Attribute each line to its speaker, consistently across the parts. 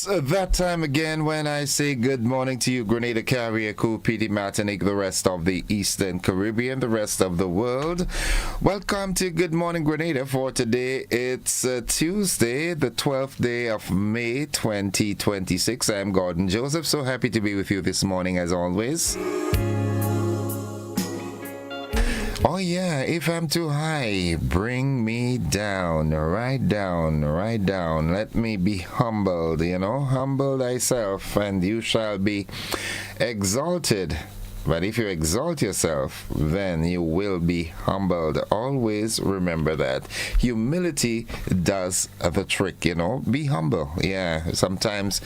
Speaker 1: It's that time again when I say good morning to you, Grenada, Carrier, Coupiti, Martinique, the rest of the Eastern Caribbean, the rest of the world. Welcome to Good Morning Grenada for today. It's Tuesday, the 12th day of May 2026. I'm Gordon Joseph, so happy to be with you this morning as always. Oh yeah, if I'm too high, bring me down, right down, right down. Let me be humbled, humble thyself and you shall be exalted. But if you exalt yourself, then you will be humbled. Always remember that. Humility does the trick, Be humble. Yeah, sometimes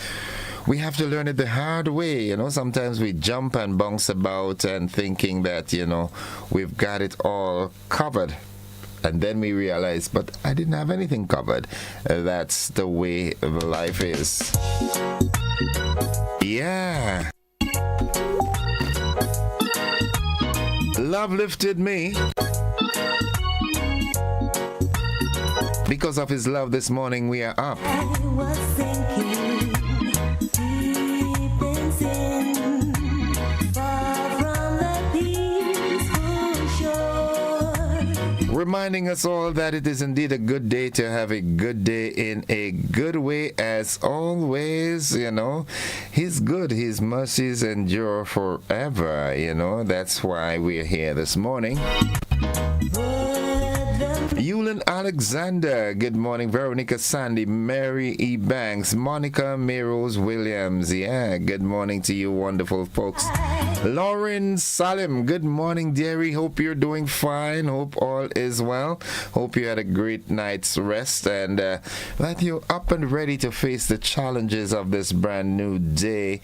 Speaker 1: we have to learn it the hard way, Sometimes we jump and bounce about and thinking that, we've got it all covered. And then we realize, but I didn't have anything covered. That's the way life is. Yeah. Love lifted me. Because of his love this morning, we are up.
Speaker 2: I was thinking deep in sin, far from the peaceful shore.
Speaker 1: Reminding us all that it is indeed a good day to have a good day in a good way as always, He's good, his mercies endure forever, That's why we're here this morning. Yulin Alexander, good morning. Veronica Sandy, Mary E. Banks, Monica Meros Williams. Yeah, good morning to you, wonderful folks. Lauren Salim, good morning, dearie. Hope you're doing fine. Hope all is well. Hope you had a great night's rest and that you're up and ready to face the challenges of this brand new day.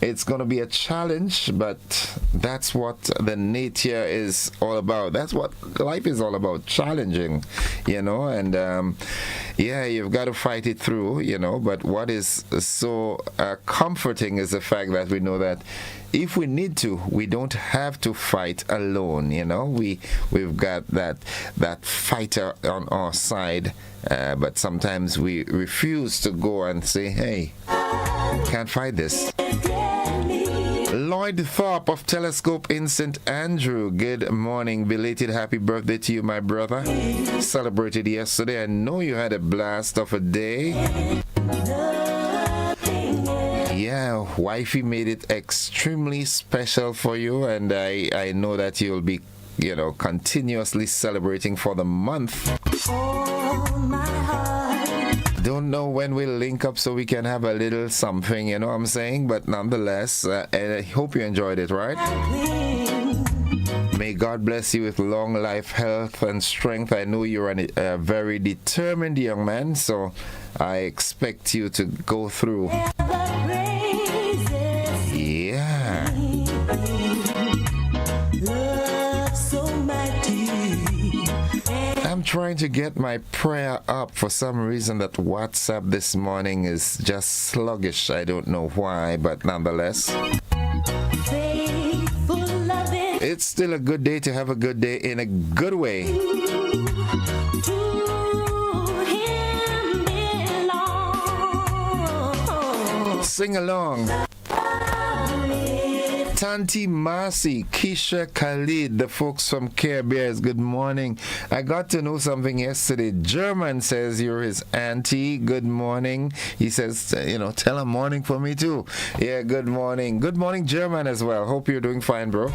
Speaker 1: It's going to be a challenge, but that's what the nature is all about. That's what life is all about, challenging, and you've got to fight it through, but what is so comforting is the fact that we know that if we need to, we don't have to fight alone, we've got that fighter on our side, but sometimes we refuse to go and say, hey, can't fight this. Lloyd Thorpe of Telescope in St. Andrew, good morning. Belated happy birthday to you, my brother. Celebrated yesterday. I know you had a blast of a day. Yeah, wifey made it extremely special for you, and I know that you'll be, continuously celebrating for the month. Don't know when we'll link up so we can have a little something, what I'm saying? But nonetheless, I hope you enjoyed it, right? May God bless you with long life, health, and strength. I know you're a very determined young man, so I expect you to go through. Yeah. I'm trying to get my prayer up. For some reason that WhatsApp this morning is just sluggish. I don't know why, but nonetheless, it's still a good day to have a good day in a good way. Sing along. Tanti Marcy, Keisha Khalid, the folks from Care Bears, good morning. I got to know something yesterday. German says you're his auntie. Good morning. He says, tell him morning for me too. Yeah, good morning. Good morning, German, as well. Hope you're doing fine, bro.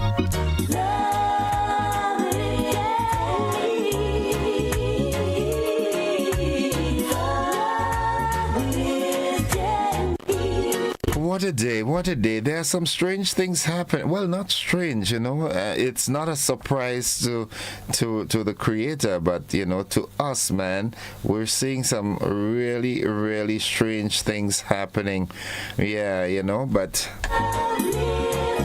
Speaker 1: What a day, what a day. There are some strange things happening. Well, not strange, it's not a surprise to the creator, but, to us, man, we're seeing some really, really strange things happening. Yeah, but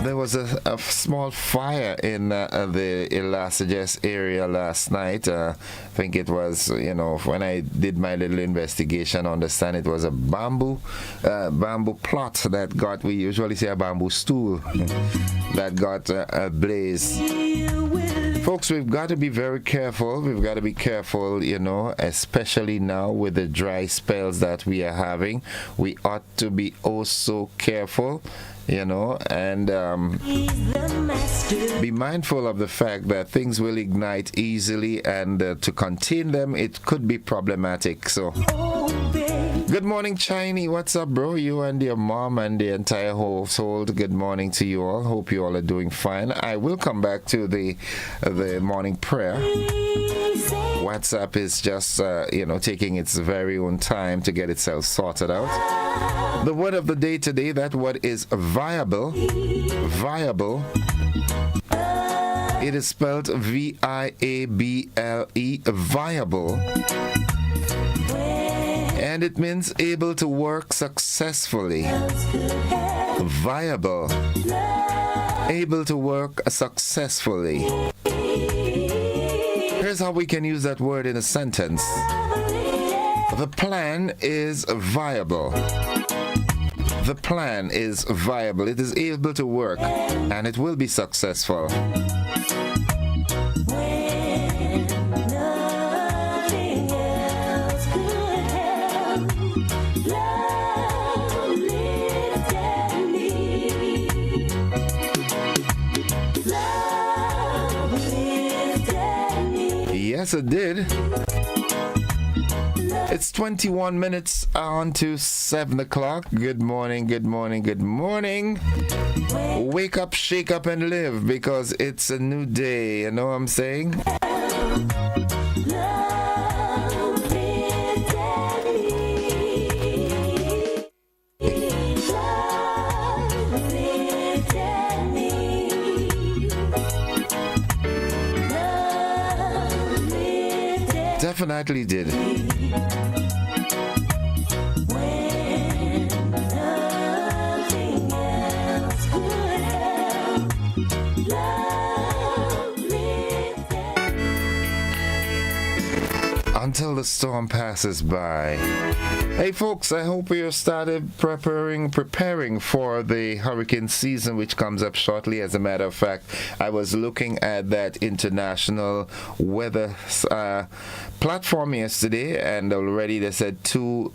Speaker 1: there was a small fire in the Elasages area last night. I think it was, when I did my little investigation, I understand it was a bamboo plot that got, we usually say a bamboo stool, that got ablaze. Folks, we've got to be very careful. We've got to be careful, you know, especially now with the dry spells that we are having. We ought to be oh so careful, you know, and be mindful of the fact that things will ignite easily, and to contain them, it could be problematic. So, good morning, Chinese. What's up, bro? You and your mom and the entire household. Good morning to you all. Hope you all are doing fine. I will come back to the morning prayer. WhatsApp is just, you know, taking its very own time to get itself sorted out. The word of the day today, that word is viable. Viable. It is spelled V-I-A-B-L-E, viable. And it means able to work successfully. Viable. Able to work successfully. Here's how we can use that word in a sentence. The plan is viable. The plan is viable. It is able to work, and it will be successful. Yes, it did. It's 21 minutes on to 7 o'clock. Good morning, good morning, good morning. Wake up, shake up, and live, because it's a new day. You know what I'm saying? Definitely did. Until the storm passes by. Hey folks, I hope you started preparing for the hurricane season, which comes up shortly. As a matter of fact, I was looking at that international weather platform yesterday, and already they said two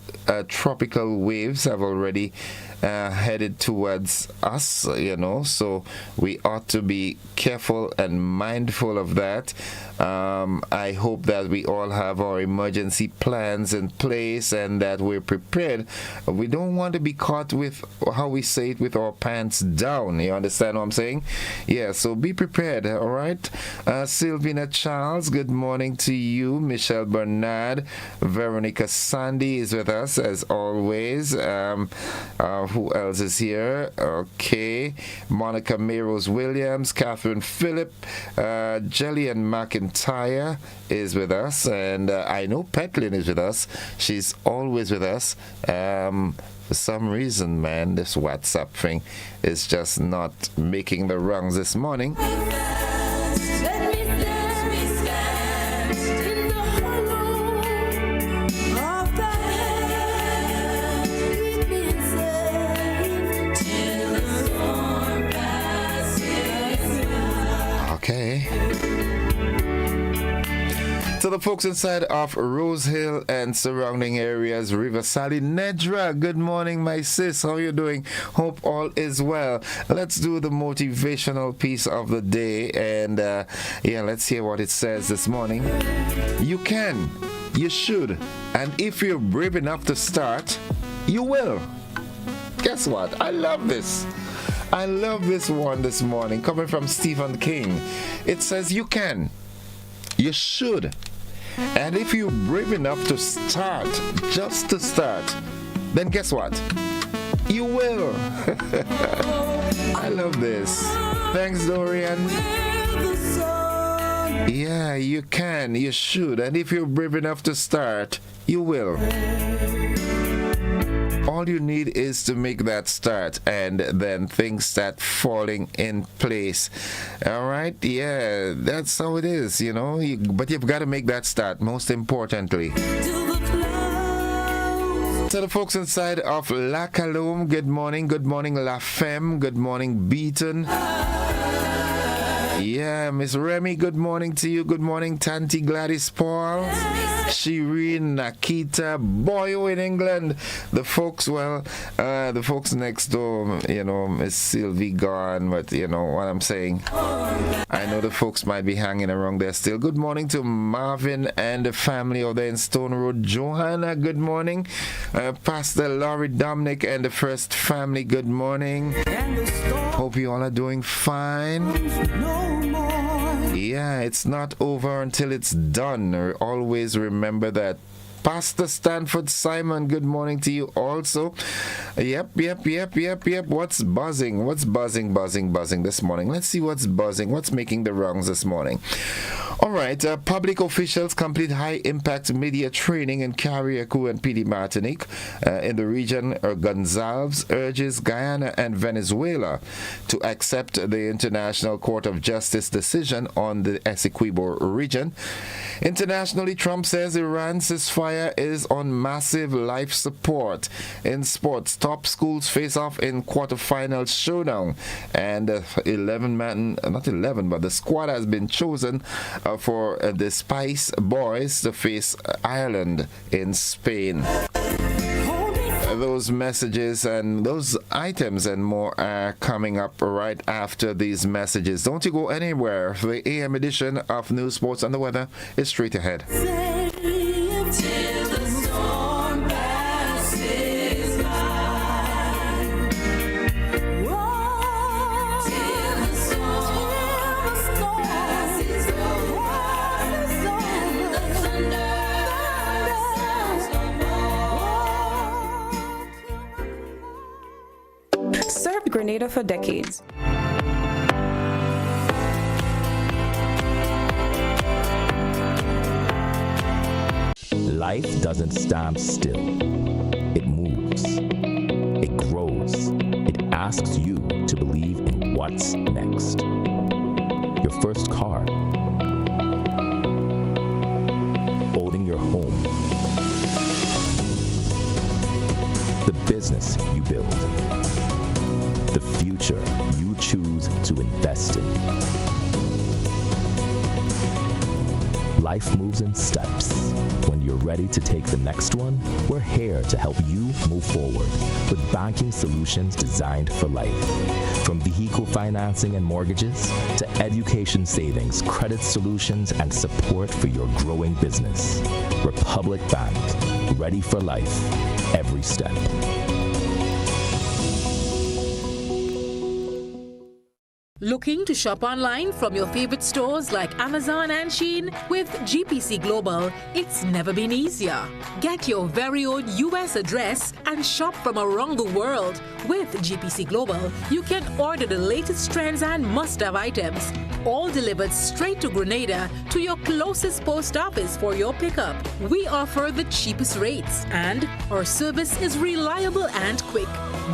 Speaker 1: tropical waves have already headed towards us, you know, so we ought to be careful and mindful of that. I hope that we all have our emergency plans in place and that we're prepared. We don't want to be caught with, how we say it, with our pants down. You understand what I'm saying? Yeah, so be prepared, all right? Sylvina Charles, good morning to you. Michelle Bernard, Veronica Sandy is with us as always. Who else is here? Okay, Monica Mayros Williams, Catherine Phillip, Jillian McIntyre is with us, and I know Petlin is with us. She's always with us. For some reason, man, this WhatsApp thing is just not making the rounds this morning. Okay. To the folks inside of Rose Hill and surrounding areas, River Sally, Nedra, good morning, my sis. How you doing? Hope all is well. Let's do the motivational piece of the day, and yeah, let's hear what it says this morning. You can, you should, and if you're brave enough to start, you will. Guess what? I love this. I love this one this morning, coming from Stephen King. It says, you can, you should, and if you're brave enough to start, just to start, then guess what? You will. I love this. Thanks, Dorian. Yeah, you can, you should, and if you're brave enough to start, you will. All you need is to make that start, and then things start falling in place. All right? Yeah, that's how it is, you know. But you've got to make that start, most importantly. To the folks inside of La Calome, good morning. Good morning, La Femme. Good morning, Beaton. Yeah, Miss Remy, good morning to you. Good morning, Tanti Gladys Paul. Shireen, Nakita, Boyo in England. The folks, the folks next door, Miss Sylvie gone, but you know what I'm saying. I know the folks might be hanging around there still. Good morning to Marvin and the family over there in Stone Road. Johanna, good morning. Pastor Laurie Dominic and the First family, good morning. Hope you all are doing fine. Yeah, it's not over until it's done. Always remember that. Pastor Stanford Simon, good morning to you also. Yep. What's buzzing this morning? Let's see what's buzzing. What's making the rounds this morning? All right, public officials complete high-impact media training in Carriacou and PD Martinique. In the region, Gonzalez urges Guyana and Venezuela to accept the International Court of Justice decision on the Essequibo region. Internationally, Trump says Iran's ceasefire is on massive life support. In sports, top schools face off in quarterfinal showdown. And the squad has been chosen for the Spice Boys to face Ireland in Spain. Those messages and those items and more are coming up right after these messages. Don't you go anywhere. The AM edition of News, Sports and the Weather is straight ahead.
Speaker 3: Served Grenada for decades.
Speaker 4: Life doesn't stand still. It moves. It grows. It asks you to believe in what's next. Your first car. Owning your home. The business you build. The future you choose to invest in. Life moves in steps. When you're ready to take the next one, we're here to help you move forward with banking solutions designed for life. From vehicle financing and mortgages to education savings, credit solutions, and support for your growing business. Republic Bank, ready for life, every step.
Speaker 5: Looking to shop online from your favorite stores like Amazon and Shein? With GPC Global, it's never been easier. Get your very own US address and shop from around the world. With GPC Global, you can order the latest trends and must-have items, all delivered straight to Grenada to your closest post office for your pickup. We offer the cheapest rates and our service is reliable and quick.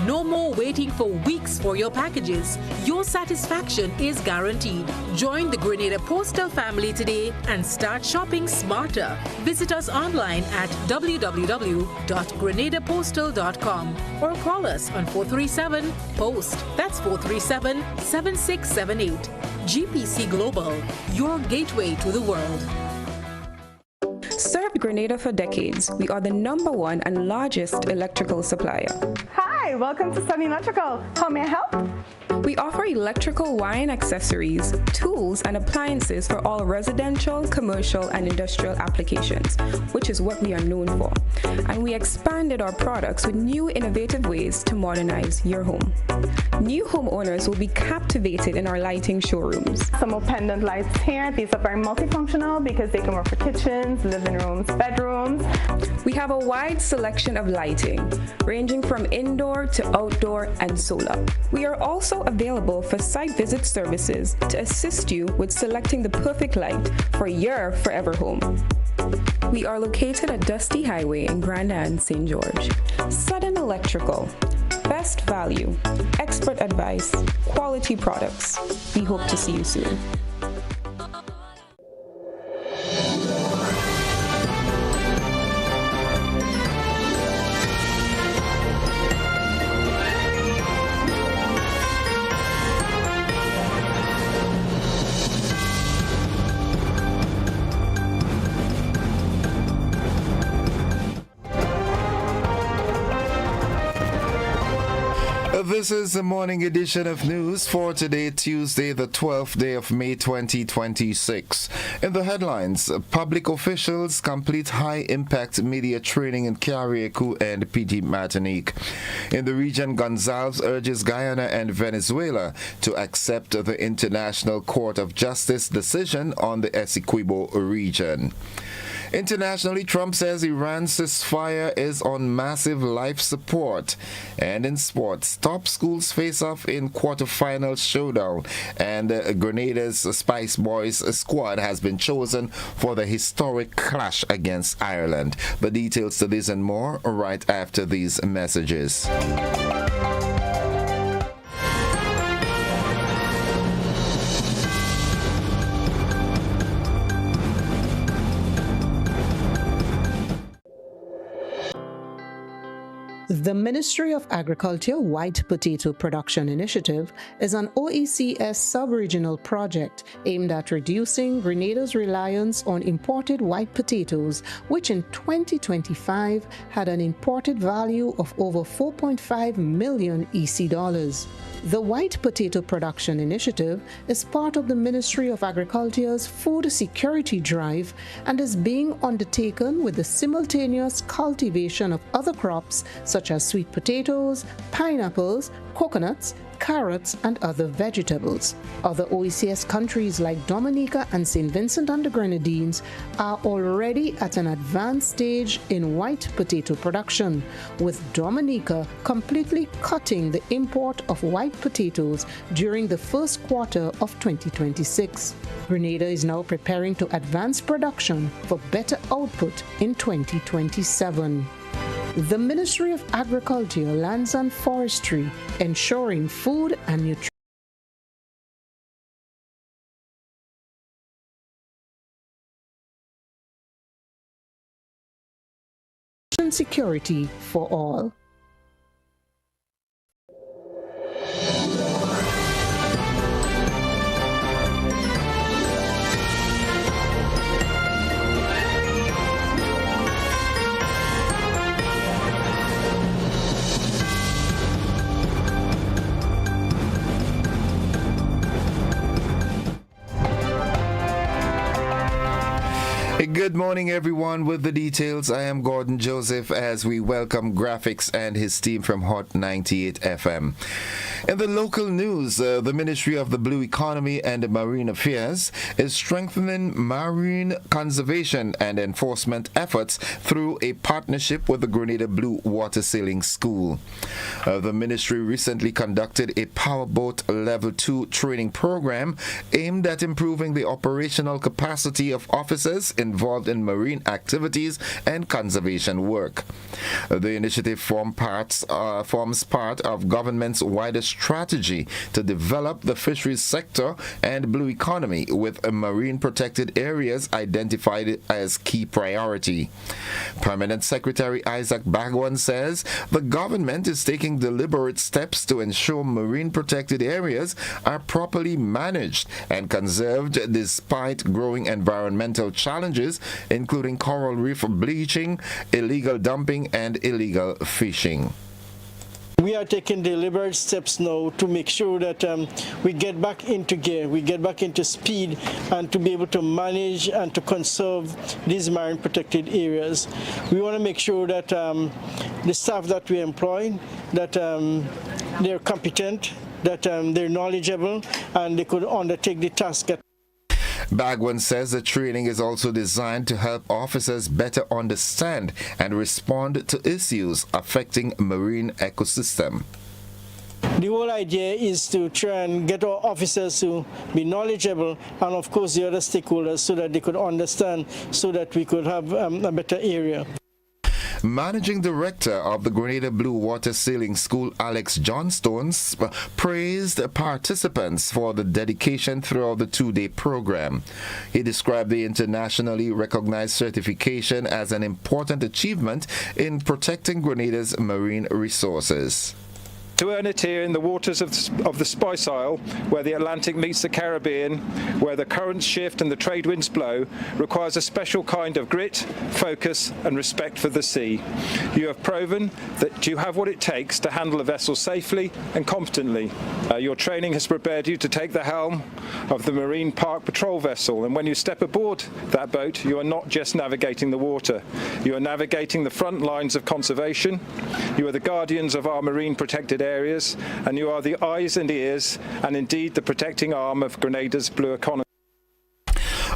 Speaker 5: No more waiting for weeks for your packages. Your satisfaction is guaranteed. Join the Grenada Postal family today and start shopping smarter. Visit us online at www.grenadapostal.com or call us on 437-POST. That's 437-7678. GPC Global, your gateway to the world.
Speaker 3: Served Grenada for decades. We are the #1 and largest electrical supplier.
Speaker 6: Hi, welcome to Sunny Electrical. How may I help?
Speaker 3: We offer electrical wire accessories, tools, and appliances for all residential, commercial, and industrial applications, which is what we are known for. And we expanded our products with new innovative ways to modernize your home. New homeowners will be captivated in our lighting showrooms.
Speaker 6: Some of pendant lights here. These are very multifunctional because they can work for kitchens, living rooms, bedrooms.
Speaker 3: We have a wide selection of lighting, ranging from indoor to outdoor and solar. We are also available for site visit services to assist you with selecting the perfect light for your forever home. We are located at Dusty Highway in Grenada and St. George. Sudden Electrical. Best value, expert advice, quality products. We hope to see you soon.
Speaker 1: This is the morning edition of news for today, Tuesday, the 12th day of May 2026. In the headlines, public officials complete high-impact media training in Carriacou and PG Martinique. In the region, Gonzalez urges Guyana and Venezuela to accept the International Court of Justice decision on the Essequibo region. Internationally, Trump says Iran's ceasefire is on massive life support. And in sports, top schools face off in quarterfinal showdown. And Grenada's Spice Boys squad has been chosen for the historic clash against Ireland. The details to this and more right after these messages.
Speaker 7: The Ministry of Agriculture White Potato Production Initiative is an OECS sub-regional project aimed at reducing Grenada's reliance on imported white potatoes, which in 2025 had an imported value of over 4.5 million EC dollars. The White Potato Production Initiative is part of the Ministry of Agriculture's food security drive and is being undertaken with the simultaneous cultivation of other crops such as sweet potatoes, pineapples, coconuts, carrots, and other vegetables. Other OECS countries like Dominica and St. Vincent and the Grenadines are already at an advanced stage in white potato production, with Dominica completely cutting the import of white potatoes during the first quarter of 2026. Grenada is now preparing to advance production for better output in 2027. The Ministry of Agriculture, Lands and Forestry, ensuring food and nutrition security for all.
Speaker 1: Good morning, everyone. With the details, I am Gordon Joseph as we welcome Graphics and his team from Hot 98 FM. In the local news, the Ministry of the Blue Economy and Marine Affairs is strengthening marine conservation and enforcement efforts through a partnership with the Grenada Blue Water Sailing School. The ministry recently conducted a Powerboat Level 2 training program aimed at improving the operational capacity of officers involved in marine activities and conservation work. The initiative forms part of government's wider strategy to develop the fisheries sector and blue economy, with marine protected areas identified as key priority. Permanent Secretary Isaac Bagwan says the government is taking deliberate steps to ensure marine protected areas are properly managed and conserved despite growing environmental challenges, including coral reef bleaching, illegal dumping, and illegal fishing.
Speaker 8: We are taking deliberate steps now to make sure that we get back into gear, we get back into speed, and to be able to manage and to conserve these marine protected areas. We want to make sure that the staff that we employ, that they're competent, that they're knowledgeable, and they could undertake the task at
Speaker 1: Bagwan says the training is also designed to help officers better understand and respond to issues affecting marine ecosystem.
Speaker 8: The whole idea is to try and get our officers to be knowledgeable, and of course the other stakeholders, so that they could understand, so that we could have a better area.
Speaker 1: Managing Director of the Grenada Blue Water Sailing School, Alex Johnstones, praised participants for the dedication throughout the two-day program. He described the internationally recognized certification as an important achievement in protecting Grenada's marine resources.
Speaker 9: To earn it here in the waters of the Spice Isle, where the Atlantic meets the Caribbean, where the currents shift and the trade winds blow, requires a special kind of grit, focus and respect for the sea. You have proven that you have what it takes to handle a vessel safely and competently. Your training has prepared you to take the helm of the Marine Park Patrol vessel, and when you step aboard that boat, you are not just navigating the water. You are navigating the front lines of conservation. You are the guardians of our marine protected areas, and you are the eyes and ears, and indeed the protecting arm of Grenada's blue economy.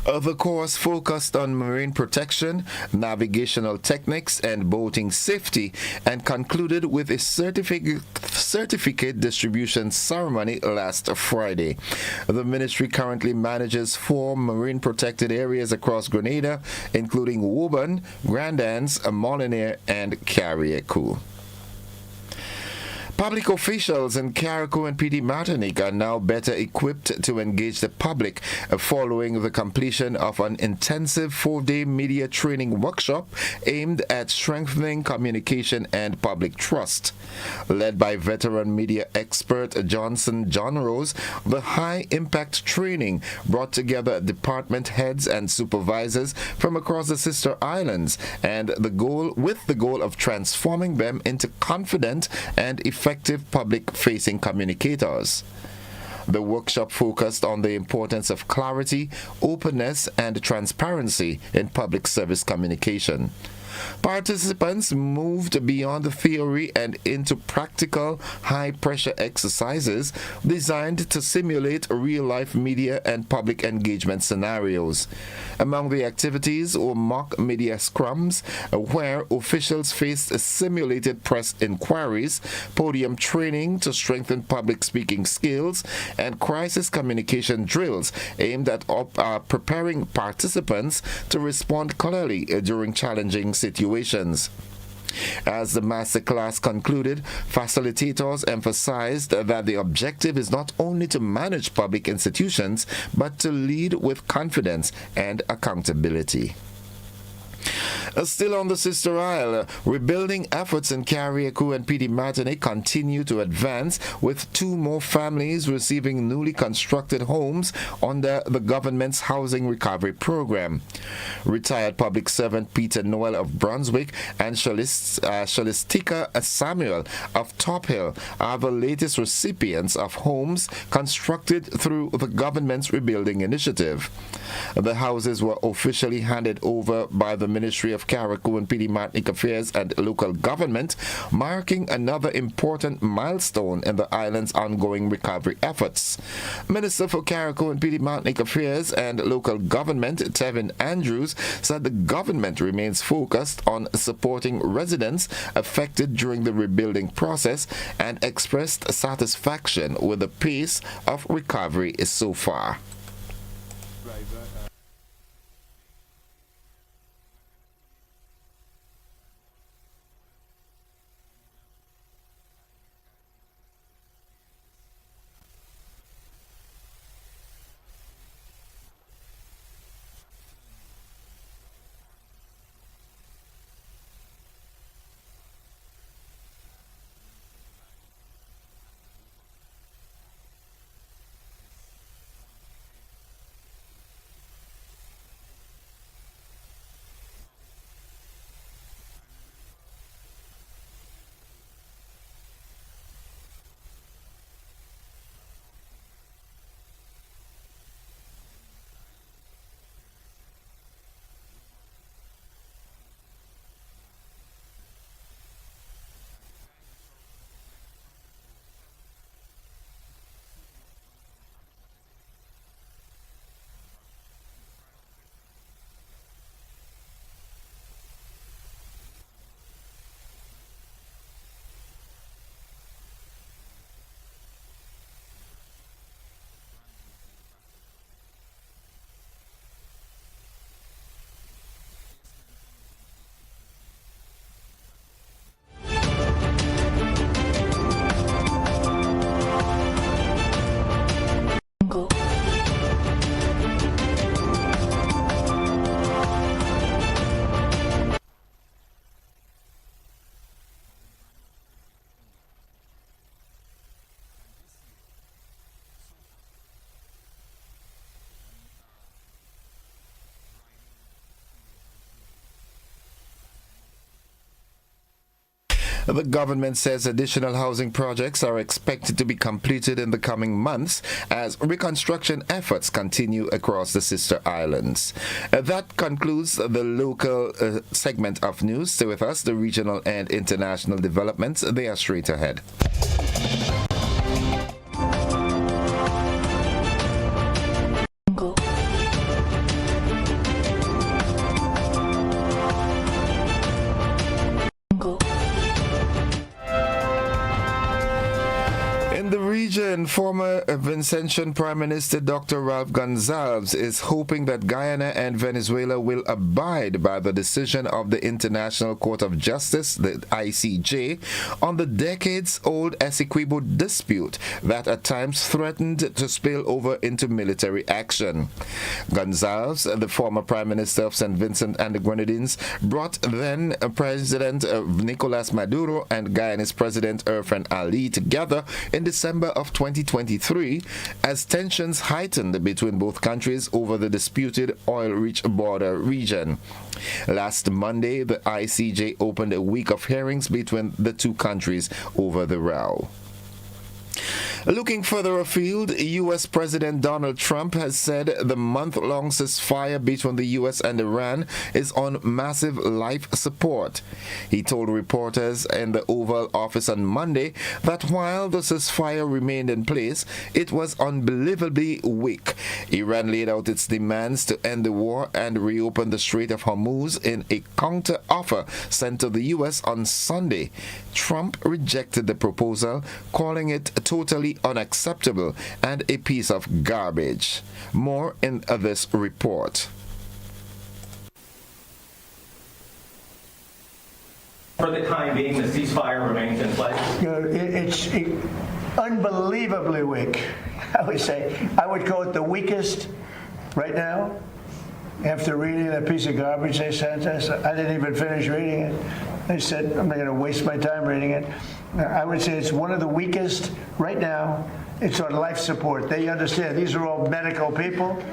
Speaker 1: The course focused on marine protection, navigational techniques, and boating safety, and concluded with a certificate distribution ceremony last Friday. The ministry currently manages 4 marine protected areas across Grenada, including Woburn, Grandans, Molyneux, and Carriacou. Public officials in Carriacou and PD Martinique are now better equipped to engage the public following the completion of an intensive 4-day media training workshop aimed at strengthening communication and public trust. Led by veteran media expert John Rose, the high-impact training brought together department heads and supervisors from across the sister islands, and with the goal of transforming them into confident and effective public-facing communicators. The workshop focused on the importance of clarity, openness, and transparency in public service communication. Participants moved beyond the theory and into practical, high-pressure exercises designed to simulate real-life media and public engagement scenarios. Among the activities were mock media scrums, where officials faced simulated press inquiries, podium training to strengthen public speaking skills, and crisis communication drills aimed at preparing participants to respond clearly during challenging situations. As the masterclass concluded, facilitators emphasized that the objective is not only to manage public institutions, but to lead with confidence and accountability. Still on the sister isle, rebuilding efforts in Carriacou and PD Martinique continue to advance, with 2 more families receiving newly constructed homes under the government's housing recovery program. Retired public servant Peter Noel of Brunswick and Shalistika Samuel of Top Hill are the latest recipients of homes constructed through the government's rebuilding initiative. The houses were officially handed over by the Ministry of Carriacou and PD Martinique Affairs and Local Government, marking another important milestone in the island's ongoing recovery efforts. Minister for Carriacou and PD Martinique Affairs and Local Government, Tevin Andrews, said the government remains focused on supporting residents affected during the rebuilding process and expressed satisfaction with the pace of recovery so far. The government says additional housing projects are expected to be completed in the coming months as reconstruction efforts continue across the sister islands. That concludes the local segment of news. Stay with us. The regional and international developments, they are straight ahead. Former Vincentian Prime Minister Dr. Ralph Gonsalves is hoping that Guyana and Venezuela will abide by the decision of the International Court of Justice, the ICJ, on the decades-old Essequibo dispute that at times threatened to spill over into military action. Gonsalves, the former Prime Minister of St. Vincent and the Grenadines, brought then President Nicolas Maduro and Guyana's President Irfan Ali together in December of 2023 as tensions heightened between both countries over the disputed oil-rich border region. Last Monday, the ICJ opened a week of hearings between the two countries over the row. Looking further afield, U.S. President Donald Trump has said the month-long ceasefire between the U.S. and Iran is on massive life support. He told reporters in the Oval Office on Monday that while the ceasefire remained in place, it was unbelievably weak. Iran laid out its demands to end the war and reopen the Strait of Hormuz in a counter-offer sent to the U.S. on Sunday. Trump rejected the proposal, calling it totally unacceptable and a piece of garbage. More in this report.
Speaker 10: For the time being, the ceasefire remains in place.
Speaker 11: It's unbelievably weak. I would say, I would call it the weakest right now. After reading that piece of garbage they sent us, I didn't even finish reading it. They said, I'm not going to waste my time reading it. I would say it's one of the weakest right now. It's on life support. They understand. These are all medical people.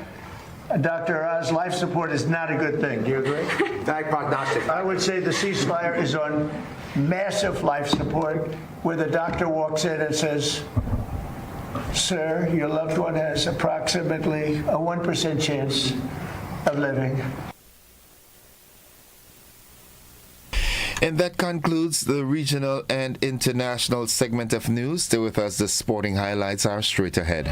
Speaker 11: Dr. Oz, life support is not a good thing. Do you agree?
Speaker 12: Bad prognostic.
Speaker 11: I would say the ceasefire is on massive life support, where the doctor walks in and says, sir, your loved one has approximately a 1% chance of living.
Speaker 1: And that concludes the regional and international segment of news. Stay with us. The sporting highlights are straight ahead.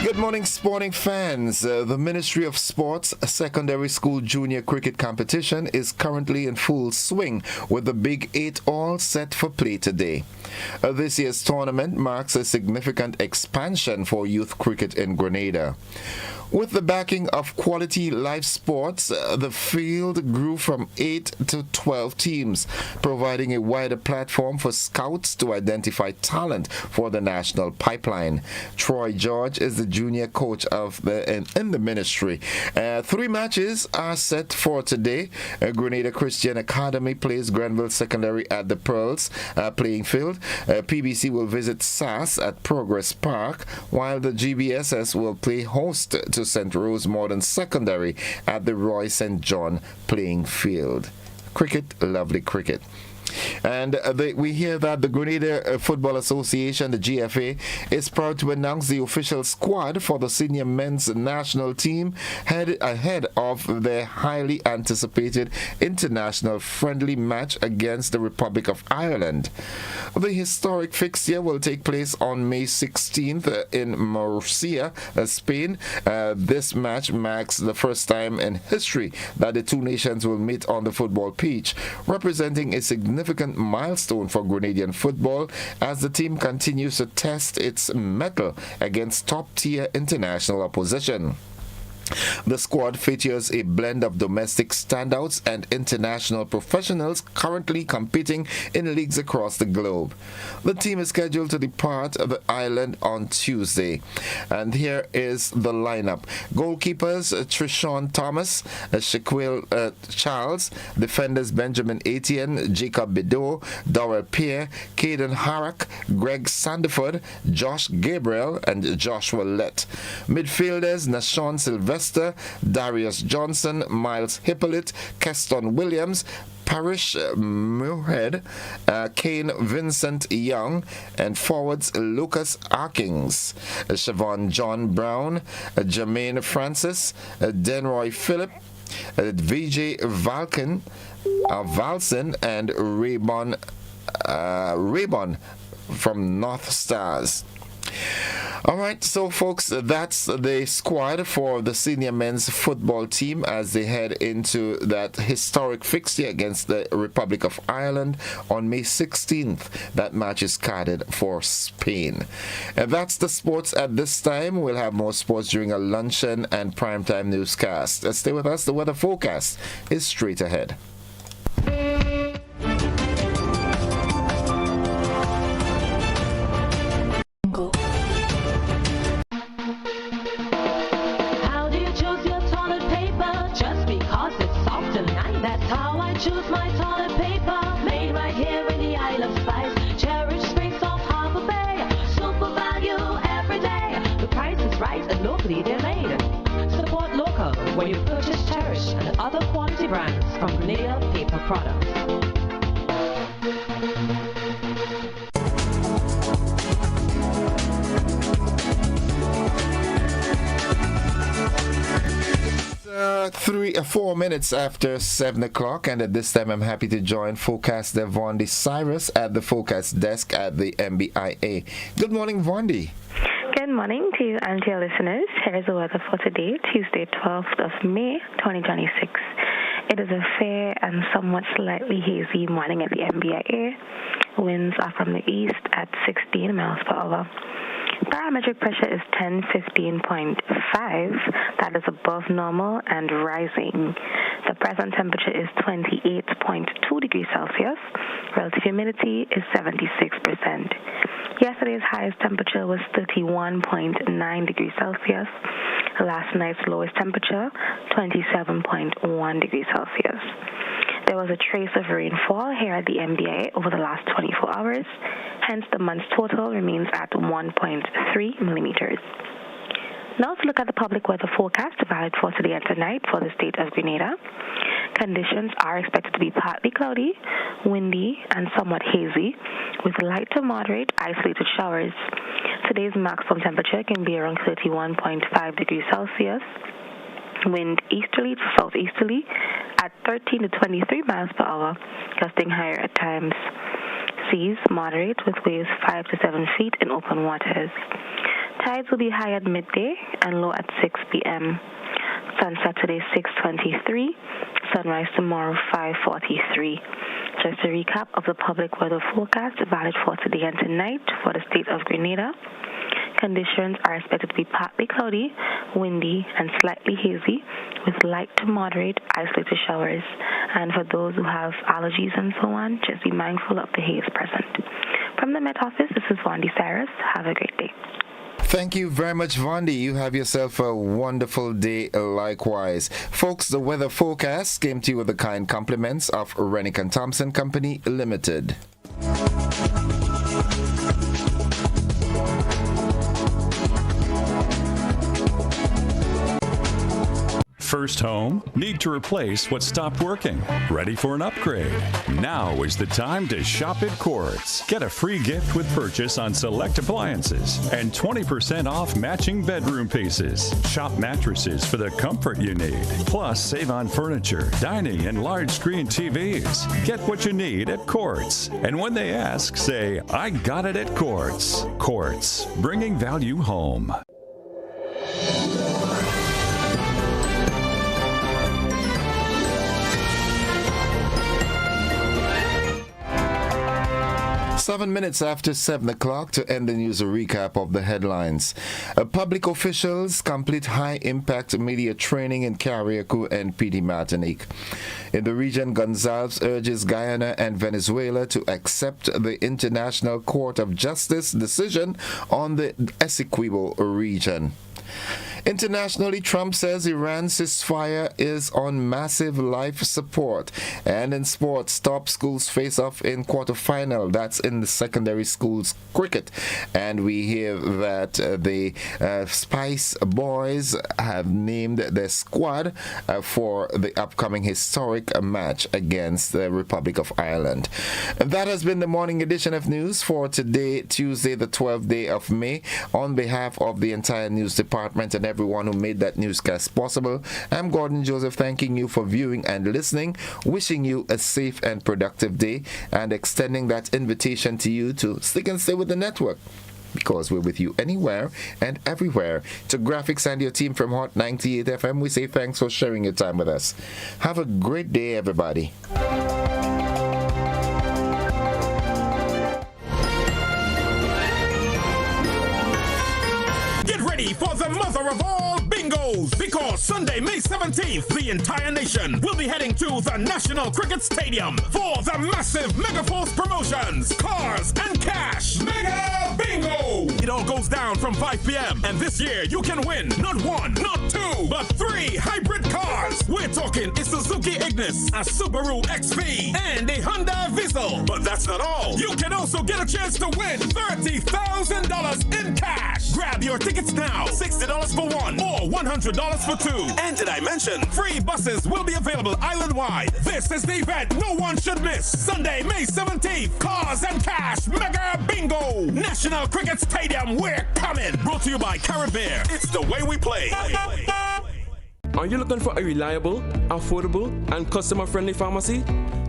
Speaker 1: Good morning, sporting fans. The Ministry of Sports Secondary School Junior Cricket Competition is currently in full swing with the Big 8 all set for play today. This year's tournament marks a significant expansion for youth cricket in Grenada. With the backing of Quality Life Sports, the field grew from 8 to 12 teams, providing a wider platform for scouts to identify talent for the national pipeline. Troy George is the junior coach of in the ministry. 3 matches are set for today. Grenada Christian Academy plays Grenville Secondary at the Pearls playing field. PBC will visit SAS at Progress Park, while the GBSS will play host to St. Rose Modern Secondary at the Roy St. John playing field. Cricket, lovely cricket. And we hear that the Grenada Football Association, the GFA, is proud to announce the official squad for the senior men's national team ahead of their highly anticipated international friendly match against the Republic of Ireland. The historic fixture will take place on May 16th in Murcia, Spain. This match marks the first time in history that the two nations will meet on the football pitch, representing a significant milestone for Grenadian football as the team continues to test its mettle against top-tier international opposition. The squad features a blend of domestic standouts and international professionals currently competing in leagues across the globe. The team is scheduled to depart the island on Tuesday. And here is the lineup. Goalkeepers Trishawn Thomas, Shaquille Charles, defenders Benjamin Etienne, Jacob Bideau, Dorrell Pierre, Caden Harrack, Greg Sandiford, Josh Gabriel, and Joshua Lett. Midfielders Nashawn Sylvester, Darius Johnson, Miles Hippolyte, Keston Williams, Parish Muirhead, Kane Vincent Young, and forwards Lucas Arkings, Siobhan John Brown, Jermaine Francis, Denroy Phillip, VJ Valken, Valson, and Raybon from North Stars. All right, so folks, that's the squad for the senior men's football team as they head into that historic fixture against the Republic of Ireland on May 16th. That match is carded for Spain. And that's the sports at this time. We'll have more sports during a luncheon and primetime newscast. Stay with us. The weather forecast is straight ahead.
Speaker 2: Choose my toilet paper, made right here in the Isle of Spice. Cherish space off Harbour Bay, super value every day. The price is right and locally they're made. Support local when you purchase Cherish and other quality brands from Grenada Paper Products.
Speaker 1: 4 minutes after 7 o'clock, and at this time I'm happy to join forecaster Vondi Cyrus at the forecast desk at the MBIA. Good morning, Vondi.
Speaker 12: Good morning to you and to your listeners. Here is the weather for today, Tuesday, 12th of May, 2026. It is a fair and somewhat slightly hazy morning at the MBIA. Winds are from the east at 16 miles per hour. Barometric pressure is 1015.5. That is above normal and rising. The present temperature is 28.2 degrees Celsius. Relative humidity is 76%. Yesterday's highest temperature was 31.9 degrees Celsius. Last night's lowest temperature, 27.1 degrees Celsius. There was a trace of rainfall here at the MBA over the last 24 hours. Hence, the month's total remains at 1.3 millimeters. Now to look at the public weather forecast valid for today and tonight for the state of Grenada. Conditions are expected to be partly cloudy, windy, and somewhat hazy, with light to moderate isolated showers. Today's maximum temperature can be around 31.5 degrees Celsius. Wind easterly to southeasterly at 13 to 23 miles per hour, gusting higher at times. Seas moderate with waves 5 to 7 feet in open waters. Tides will be high at midday and low at 6 p.m. Sunset today 6:23, sunrise tomorrow 5:43. Just a recap of the public weather forecast valid for today and tonight for the state of Grenada. Conditions are expected to be partly cloudy, windy, and slightly hazy, with light to moderate isolated showers. And for those who have allergies and so on, just be mindful of the haze present. From the Met Office, this is Vondi Cyrus. Have a great day.
Speaker 1: Thank you very much, Vondi. You have yourself a wonderful day likewise. Folks, the weather forecast came to you with the kind compliments of Rennick and Thompson Company Limited.
Speaker 13: First home? Need to replace what stopped working? Ready for an upgrade? Now is the time to shop at Quartz. Get a free gift with purchase on select appliances and 20% off matching bedroom pieces. Shop mattresses for the comfort you need. Plus, save on furniture, dining, and large screen TVs. Get what you need at Quartz. And when they ask, say, I got it at Quartz. Quartz, bringing value home.
Speaker 1: 7 minutes after 7 o'clock to end the news, a recap of the headlines. Public officials complete high-impact media training in Carriacou and PD Martinique. In the region, Gonzalez urges Guyana and Venezuela to accept the International Court of Justice decision on the Essequibo region. Internationally, Trump says Iran's ceasefire is on massive life support. And in sports, top schools face off in quarterfinal. That's in the secondary schools cricket. And we hear that the Spice Boys have named their squad for the upcoming historic match against the Republic of Ireland. And that has been the morning edition of news for today, Tuesday, the 12th day of May. On behalf of the entire news department and everyone who made that newscast possible, I'm Gordon Joseph, thanking you for viewing and listening, wishing you a safe and productive day, and extending that invitation to you to stick and stay with the network, because we're with you anywhere and everywhere. To Graphics and your team from Hot 98 FM, we say thanks for sharing your time with us. Have a great day, everybody.
Speaker 14: For the mother of all bingos, because Sunday, May 17th, the entire nation will be heading to the National Cricket Stadium for the massive Mega Force promotions, cars and cash. Mega Bingo! It all goes down from 5 p.m. and this year you can win not one, not two, but 3 hybrid cars. We're talking a Suzuki Ignis, a Subaru XV, and a Honda Vizzle. But that's not all. You can also get a chance to win $30,000 in cash. Grab your tickets now. $60 for one or $100 for two. And did I mention free buses will be available island-wide? This is the event no one should miss. Sunday, May 17th, cars and cash Mega Bingo. National Cricket Stadium, we're coming. Brought to you by Caribbean. It's the way we play.
Speaker 15: Are you looking for a reliable, affordable, and customer-friendly pharmacy?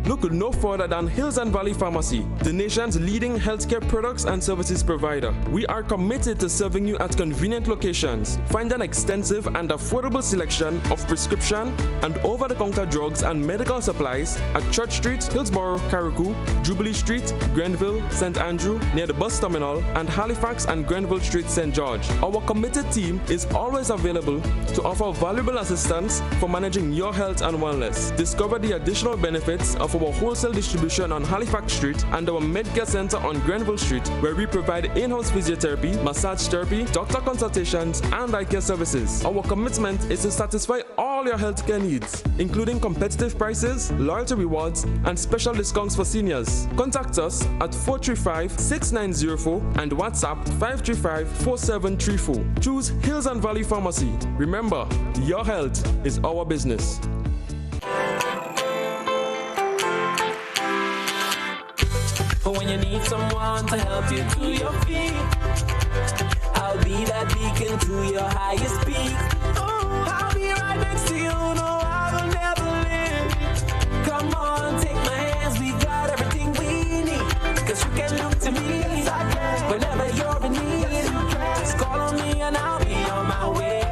Speaker 15: Look no further than Hills and Valley Pharmacy, the nation's leading healthcare products and services provider. We are committed to serving you at convenient locations. Find an extensive and affordable selection of prescription and over-the-counter drugs and medical supplies at Church Street, Hillsborough, Carriacou, Jubilee Street, Grenville, St. Andrew, near the bus terminal, and Halifax and Grenville Street, St. George. Our committed team is always available to offer valuable assistance for managing your health and wellness. Discover the additional benefits of our wholesale distribution on Halifax Street and our Medcare Center on Grenville Street, where we provide in-house physiotherapy, massage therapy, doctor consultations, and eye care services. Our commitment is to satisfy all your healthcare needs, including competitive prices, loyalty rewards, and special discounts for seniors. Contact us at 435-6904 and WhatsApp 535-4734. Choose Hills and Valley Pharmacy. Remember, your health is our business.
Speaker 16: When you need someone to help you to your feet, I'll be that beacon to your highest peak. Oh, I'll be right next to you, no, I will never leave. Come on, take my hands, we got everything we need. Cause you can look to me whenever you're in need. Just call on me and I'll be on my way.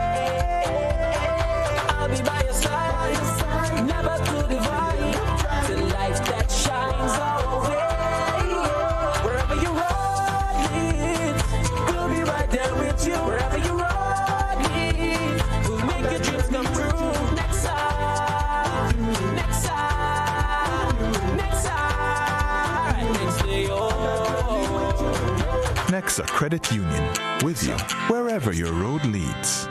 Speaker 16: I'll be by your side, never to divide. The light that shines our way. Wherever you run me, we'll make your dreams come true. Next time, next time, next time, next day,
Speaker 17: Nexa Credit Union, with you wherever your road leads.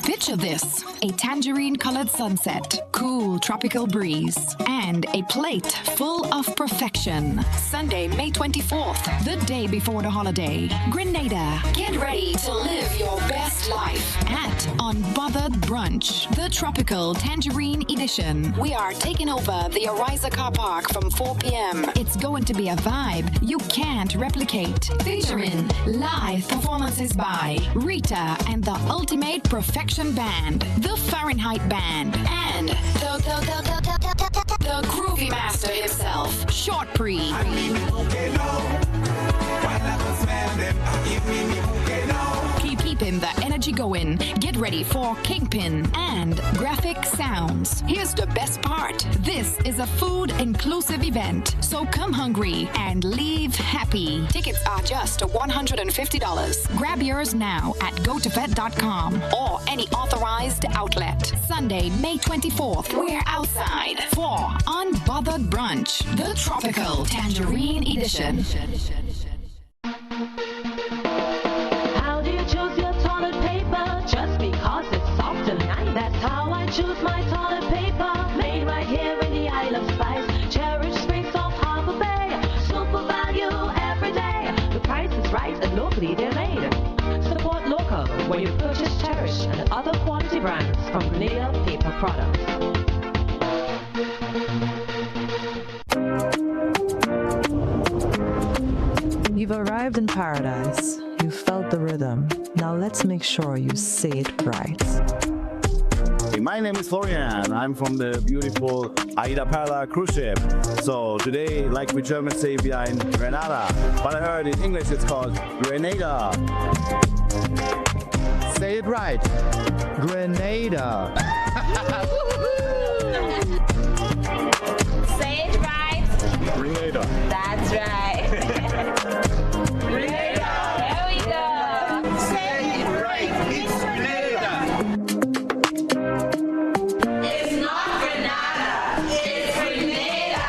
Speaker 18: Picture this, a tangerine-colored sunset, cool tropical breeze, and a plate full of perfection. Sunday, May 24th, the day before the holiday. Grenada. Get ready to live your best life at Unbothered Brunch, the tropical tangerine edition. We are taking over the Ariza car park from 4 p.m. It's going to be a vibe you can't replicate. Featuring live performances by Rita and the Ultimate Perfection Band, the Fahrenheit Band, and the Groovy Master himself, Short Pre. Keep Keeping the energy going. Get ready for Kingpin and Graphic Sounds. Here's the best part. This is a food-inclusive event, so come hungry and leave happy. Tickets are just $150. Grab yours now at gotofet.com or any authorized outlet. Sunday, May 24th, we're outside for Unbothered Brunch, the Tropical Tangerine Edition.
Speaker 2: How do you choose your toilet paper? Just because it's soft and nice. That's how I choose my toilet paper. Made right here in the Isle of Spice. Cherish Springs off Harbor Bay. Super value every day. The price is right and locally they're made. Support local when you purchase Cherish and other quality brands from Grenada Paper Products.
Speaker 19: You've arrived in paradise. You felt the rhythm. Now let's make sure you say it right.
Speaker 20: Hey, my name is Florian. I'm from the beautiful Aida Perla cruise ship. So today, like we Germans say, we are in Grenada. But I heard in English it's called Grenada.
Speaker 21: Say it right. Grenada.
Speaker 22: Say it right.
Speaker 20: Grenada.
Speaker 22: That's right. Grenada. There we go. Say it right. It's Grenada. It's not Grenada. It's Grenada.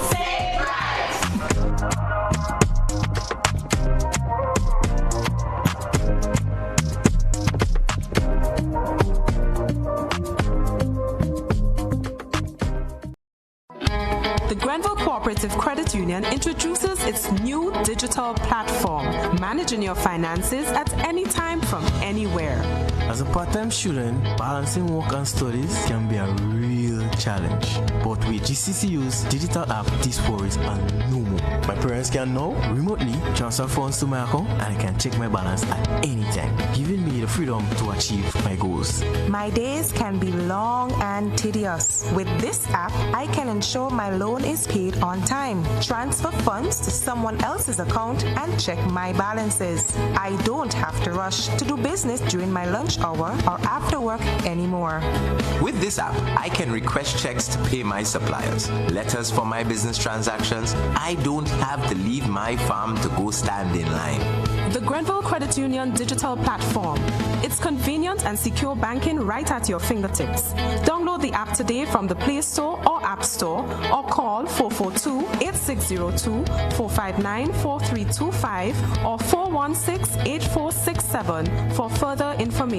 Speaker 22: Say it right.
Speaker 23: The Grenville Cooperative Credit Union introduces its new digital platform, managing your finances at any time from anywhere.
Speaker 24: As a part-time student, balancing work and studies can be a real challenge. But with GCCU's digital app, these worries are no more. My parents can now remotely transfer funds to my account and I can check my balance at any time, giving me the freedom to achieve my goals.
Speaker 25: My days can be long and tedious. With this app, I can ensure my loan is paid on time, transfer funds to someone else's account, and check my balances. I don't have to rush to do business during my lunch hour or after work anymore.
Speaker 26: With this app, I can request checks to pay my suppliers, letters for my business transactions. I don't have to leave my farm to go stand in line.
Speaker 23: The Grenville Credit Union digital platform. It's convenient and secure banking right at your fingertips. Download the app today from the Play Store or App Store or call 442-8602, 459-4325 or 416-8467 for further information.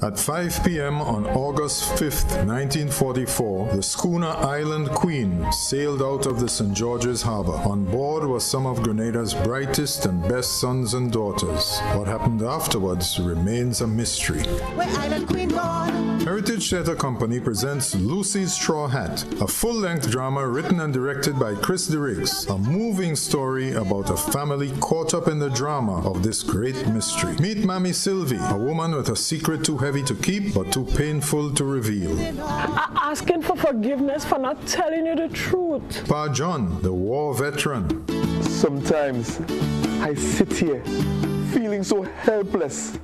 Speaker 27: At 5 p.m. on August 5th, 1944, the schooner Island Queen sailed out of the St. George's Harbor. On board were some of Grenada's brightest and best sons and daughters. What happened afterwards remains a mystery.
Speaker 21: Where Island Queen gone?
Speaker 27: Heritage Theatre Company presents Lucy's Straw Hat, a full-length drama written and directed by Chris DeRiggs, a moving story about a family caught up in the drama of this great mystery. Meet Mammy Sylvie, a woman with a secret too heavy to keep but too painful to reveal.
Speaker 28: Asking for forgiveness for not telling you the truth.
Speaker 27: Pa John, the war veteran.
Speaker 29: Sometimes I sit here feeling so helpless,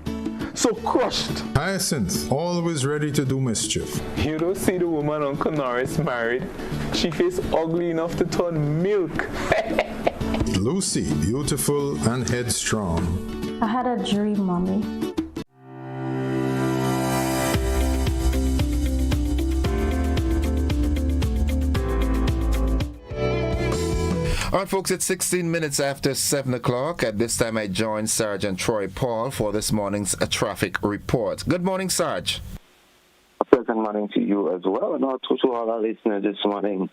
Speaker 29: so crushed.
Speaker 27: Hyacinth, always ready to do mischief.
Speaker 29: You don't see the woman Uncle Norris married. She face ugly enough to turn milk.
Speaker 27: Lucy, beautiful and headstrong.
Speaker 30: I had a dream, Mommy.
Speaker 1: All right, folks, it's 16 minutes after 7 o'clock. At this time, I join Sergeant Troy Paul for this morning's traffic report. Good morning, Sarge.
Speaker 31: A pleasant morning to you as well, and also to all our listeners this morning.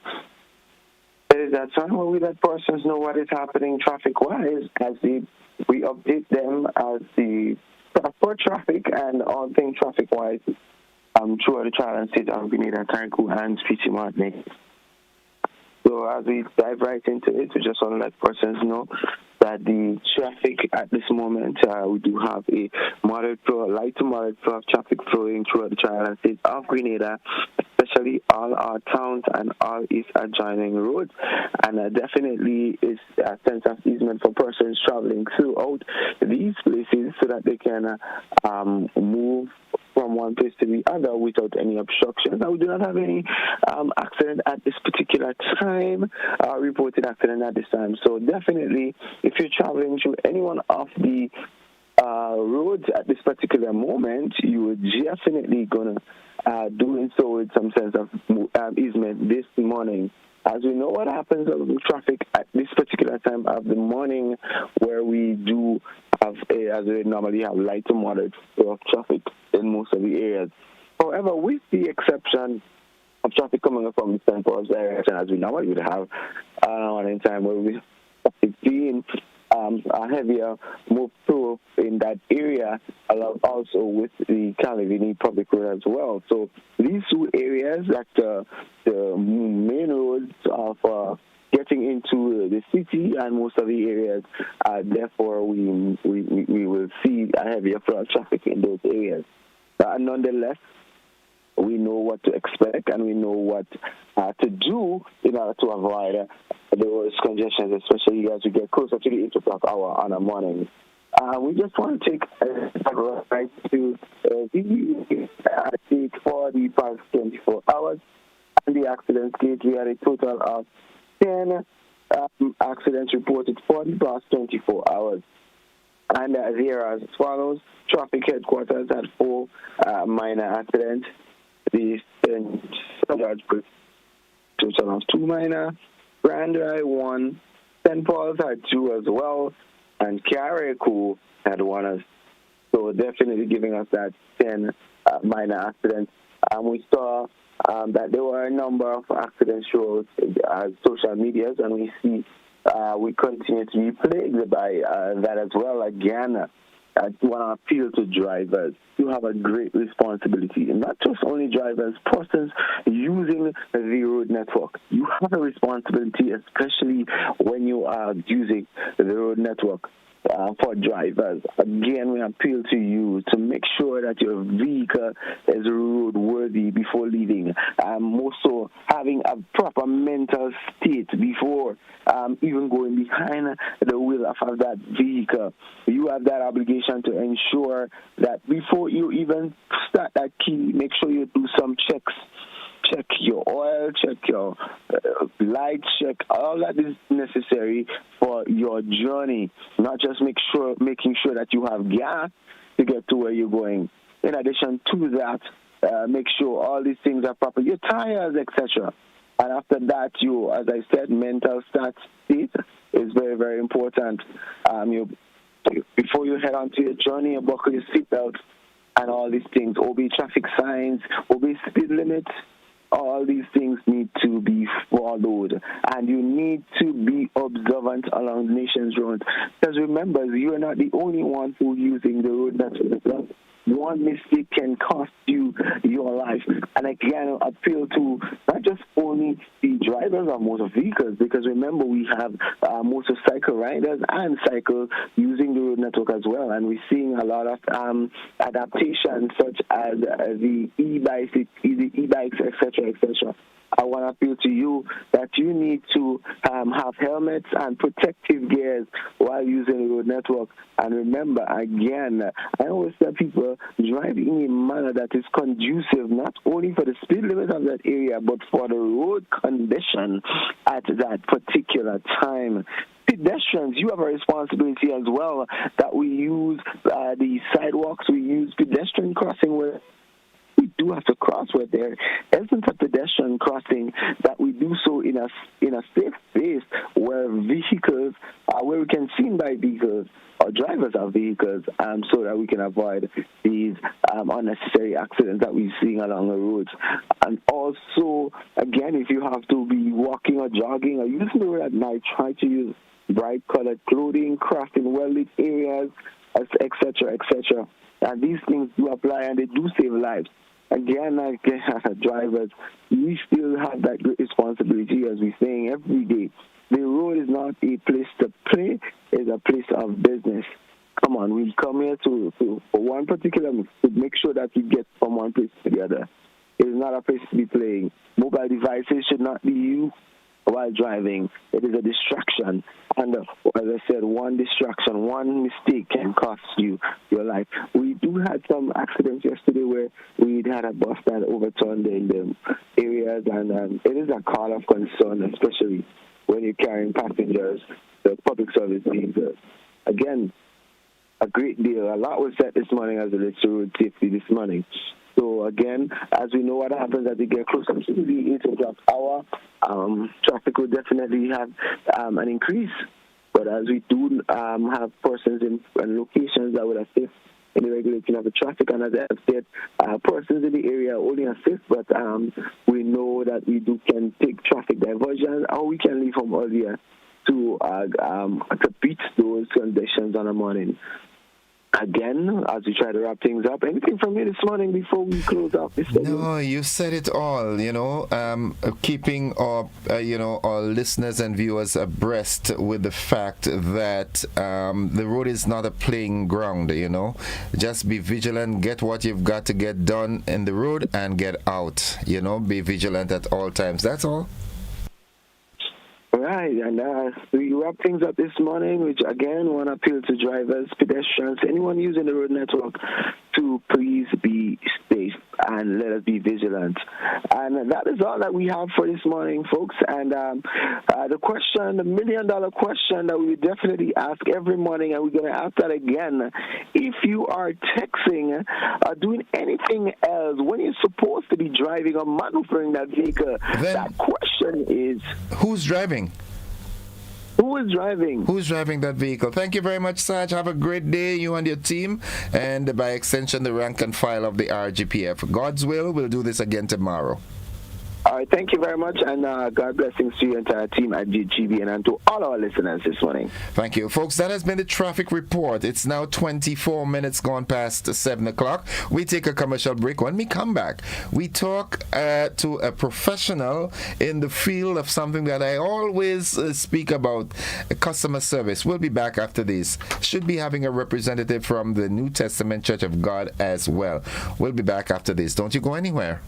Speaker 31: It is that time where we let persons know what is happening traffic-wise as we update them as the for traffic and all things traffic-wise throughout the Trial State of Grenada, Carriacou, and Spiti Martinique. So as we dive right into it, we just want to let persons know that the traffic at this moment, we do have a light to moderate flow of traffic flowing throughout the Trial State of Grenada, especially all our towns and all its adjoining roads. And definitely is a sense of easement for persons traveling throughout these places so that they can move from one place to the other without any obstructions. Now, we do not have any accident at this particular time, reported accident at this time. So definitely, if you're traveling through any one of the roads at this particular moment, you are definitely going to doing so with some sense of easement this morning. As we know what happens with traffic at this particular time of the morning, where we do have, as we normally have, light to moderate flow of traffic in most of the areas. However, with the exception of traffic coming up from the St. Paul's direction, as we normally would have in time where we being a heavier move through in that area, also with the Calivini public road as well. So these two areas, that the main roads of getting into the city and most of the areas, therefore we will see a heavier flow of traffic in those areas. Nonetheless, we know what to expect and we know what to do in order to avoid those congestions, especially as we get closer to the 8 o'clock hour on a morning. We just want to take a right to take for the past 24 hours. And the accident gauge, we had a total of 10 accidents reported for the past 24 hours. And there are as follows: traffic headquarters had 4 minor accidents. The total of 2 minor. Grenada 1. St. Paul's had 2 as well. And Carriacou had 1. So definitely giving us that 10 minor accidents. We saw that there were a number of accidents throughout social medias, and we see we continue to be plagued by that as well. Again, I want to appeal to drivers. You have a great responsibility, and not just only drivers, persons using the road network. You have a responsibility, especially when you are using the road network. For drivers, again, we appeal to you to make sure that your vehicle is roadworthy before leaving. Also, having a proper mental state before even going behind the wheel of that vehicle. You have that obligation to ensure that before you even start that key, make sure you do some checks. Check your oil, check your lights, check all that is necessary for your journey. Not just making sure that you have gas to get to where you're going. In addition to that, make sure all these things are proper, your tires, etc. And after that, as I said, mental state is very, very important. Before you head on to your journey, you buckle your seatbelt and all these things. Obey traffic signs, obey speed limits. All these things need to be followed, and you need to be observant along the nation's roads. Because remember, you are not the only one who using the road network. One mistake can cost you your life. And again, I appeal to not just only the drivers of motor vehicles, because remember, we have motorcycle riders and cycles using the road network as well. And we're seeing a lot of adaptations, such as the e-bikes, etc., etc. I want to appeal to you that you need to have helmets and protective gears while using the road network. And remember, again, I always tell people, drive in a manner that is conducive not only for the speed limit of that area, but for the road condition at that particular time. Pedestrians, you have a responsibility as well, that we use the sidewalks, we use pedestrian crossing where we do have to cross where there isn't a pedestrian crossing, that we do so in a safe space where vehicles, where we can see by vehicles or drivers of vehicles, so that we can avoid these unnecessary accidents that we're seeing along the roads. And also, again, if you have to be walking or jogging or using the road at night, try to use bright-colored clothing, crossing well-lit areas, etc., etc. And these things do apply, and they do save lives. Again, drivers, we still have that great responsibility, as we're saying every day. The road is not a place to play, it's a place of business. Come on, we come here for one particular, to make sure that we get from one place to the other. It is not a place to be playing. Mobile devices should not be used while driving. It is a distraction. And as I said, one distraction, one mistake can cost you your life. We do had some accidents yesterday where we had a bus that overturned in the areas, and it is a call of concern, especially when you're carrying passengers, the public service needs. Again, a great deal. A lot was said this morning as it relates to road safety this morning. So again, as we know what happens as we get closer to the 8 o'clock hour, traffic will definitely have an increase. But as we do have persons in locations that would assist in the regulation of the traffic, and as I have said, persons in the area only assist, but we know that we can take traffic diversions, or we can leave home earlier to beat those conditions on a morning. Again, as we try to wrap things up, anything from you this morning before we close out this segment?
Speaker 1: No, you said it all, keeping our, our listeners and viewers abreast with the fact that the road is not a playing ground, Just be vigilant, get what you've got to get done in the road and get out, be vigilant at all times. That's all.
Speaker 31: Right, and we wrap things up this morning, which again want to appeal to drivers, pedestrians, anyone using the road network to please be safe and let us be vigilant. And that is all that we have for this morning, folks. And the million-dollar question that we definitely ask every morning, and we're going to ask that again. If you are texting or doing anything else when you're supposed to be driving or maneuvering that vehicle, that question is...
Speaker 1: Who's driving?
Speaker 31: Who is driving?
Speaker 1: Who's driving that vehicle? Thank you very much, Sarge. Have a great day, you and your team, and by extension, the rank and file of the RGPF. God's will, we'll do this again tomorrow.
Speaker 31: All right, thank you very much, and God blessings to your entire team at GGB and to all our listeners this morning.
Speaker 1: Thank you. Folks, that has been the traffic report. It's now 24 minutes gone past 7 o'clock. We take a commercial break. When we come back, we talk to a professional in the field of something that I always speak about, customer service. We'll be back after this. Should be having a representative from the New Testament Church of God as well. We'll be back after this. Don't you go anywhere.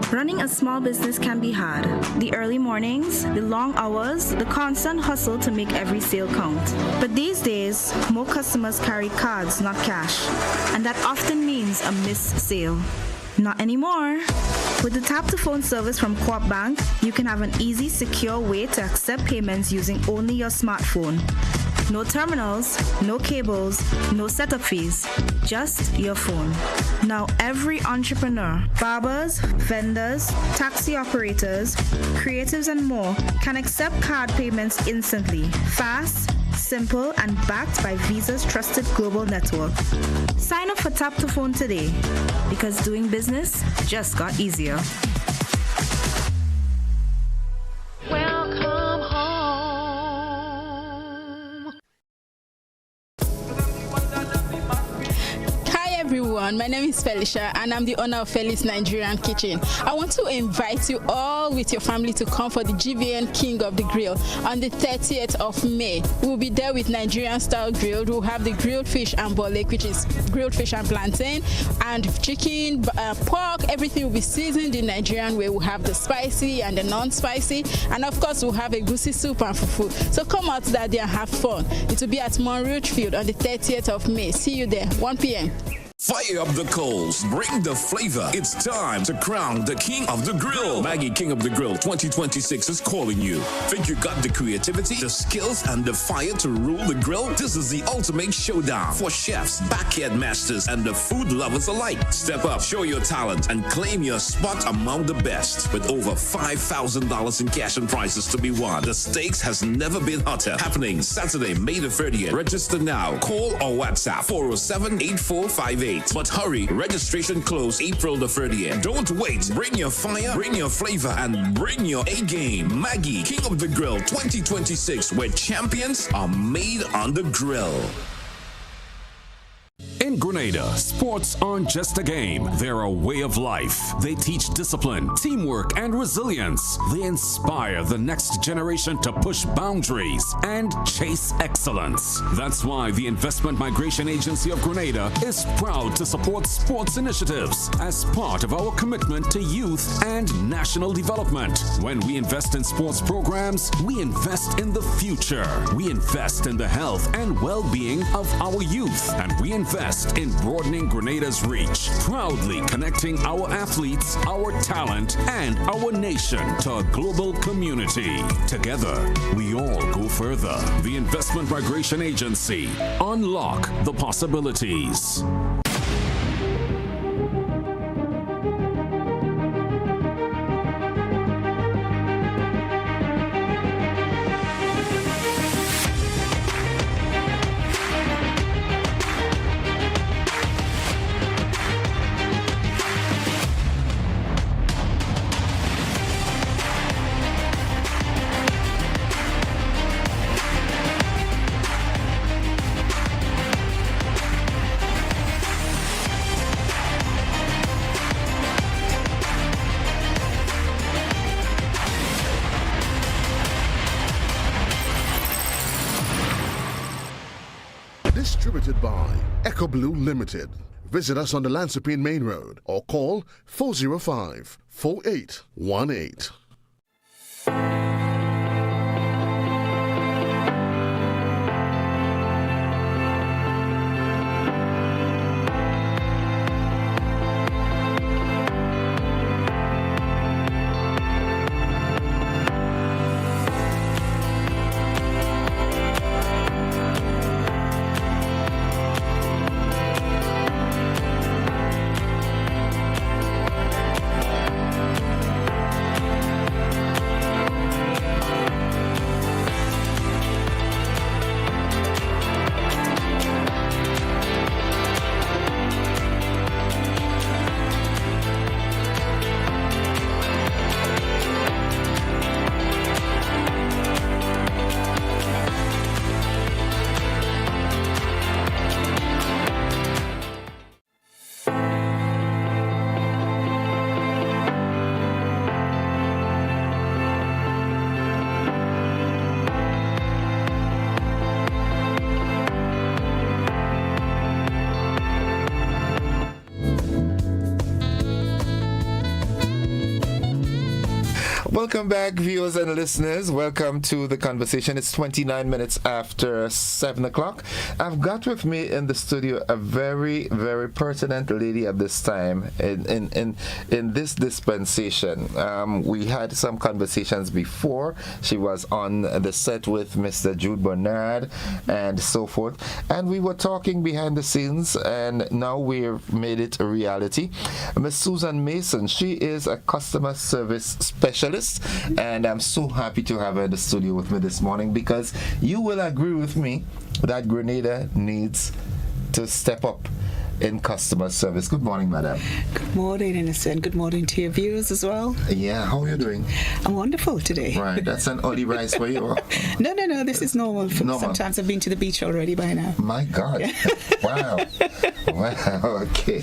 Speaker 3: Running a small business can be hard. The early mornings, the long hours, the constant hustle to make every sale count. But these days, more customers carry cards, not cash. And that often means a missed sale. Not anymore. With the tap-to-phone service from Co-op Bank, you can have an easy, secure way to accept payments using only your smartphone. No terminals, no cables, no setup fees, just your phone. Now every entrepreneur, barbers, vendors, taxi operators, creatives and more can accept card payments instantly, fast, simple, and backed by Visa's trusted global network. Sign up for Tap to Phone today, because doing business just got easier.
Speaker 2: Welcome home.
Speaker 4: Everyone, my name is Felicia and I'm the owner of Feli's Nigerian Kitchen. I want to invite you all with your family to come for the GVN King of the Grill on the 30th of May. We'll be there with Nigerian style grilled. We'll have the grilled fish and bolek, which is grilled fish and plantain, and chicken, pork. Everything will be seasoned the Nigerian way. We'll have the spicy and the non-spicy, and of course we'll have a goosey soup and fufu. So come out that day and have fun. It will be at Monroe Field on the 30th of May. See you there, 1 p.m.
Speaker 5: Fire up the coals, bring the flavor. It's time to crown the King of the Grill. Maggie King of the Grill 2026 is calling you. Think you got the creativity, the skills, and the fire to rule the grill? This is the ultimate showdown for chefs, backyard masters, and the food lovers alike. Step up, show your talent, and claim your spot among the best. With over $5,000 in cash and prizes to be won, the stakes has never been hotter. Happening Saturday, May the 30th. Register now. Call or WhatsApp 407-8458. But hurry, registration close April the 30th. Don't wait. Bring your fire, bring your flavor, and bring your A-game. Maggie, King of the Grill 2026, where champions are made on the grill. In Grenada, sports aren't just a game, they're a way of life. They teach discipline, teamwork, and resilience. They inspire the next generation to push boundaries and chase excellence. That's why the Investment Migration Agency of Grenada is proud to support sports initiatives as part of our commitment to youth and national development. When we invest in sports programs, we invest in the future. We invest in the health and well-being of our youth, and we invest in broadening Grenada's reach, proudly connecting our athletes, our talent, and our nation to a global community. Together, we all go further. The Investment Migration Agency. Unlock the possibilities.
Speaker 6: Distributed by Echo Blue Limited. Visit us on the Lansopine Main Road or call 405-4818.
Speaker 1: Welcome back, viewers and listeners. Welcome to the conversation. It's 29 minutes after 7 o'clock. I've got with me in the studio a very, very pertinent lady at this time in this dispensation. We had some conversations before. She was on the set with Mr. Jude Bernard and so forth. And we were talking behind the scenes, and now we've made it a reality. Miss Susan Mason, she is a customer service specialist. And I'm so happy to have her in the studio with me this morning, because you will agree with me that Grenada needs to step up in customer service. Good morning, madam.
Speaker 7: Good morning, and good morning to your viewers as well.
Speaker 1: Yeah, how are you doing?
Speaker 7: I'm wonderful today.
Speaker 1: Right, that's an early rise for you.
Speaker 7: No, this is normal. Sometimes I've been to the beach already by now.
Speaker 1: My God. Wow. Okay.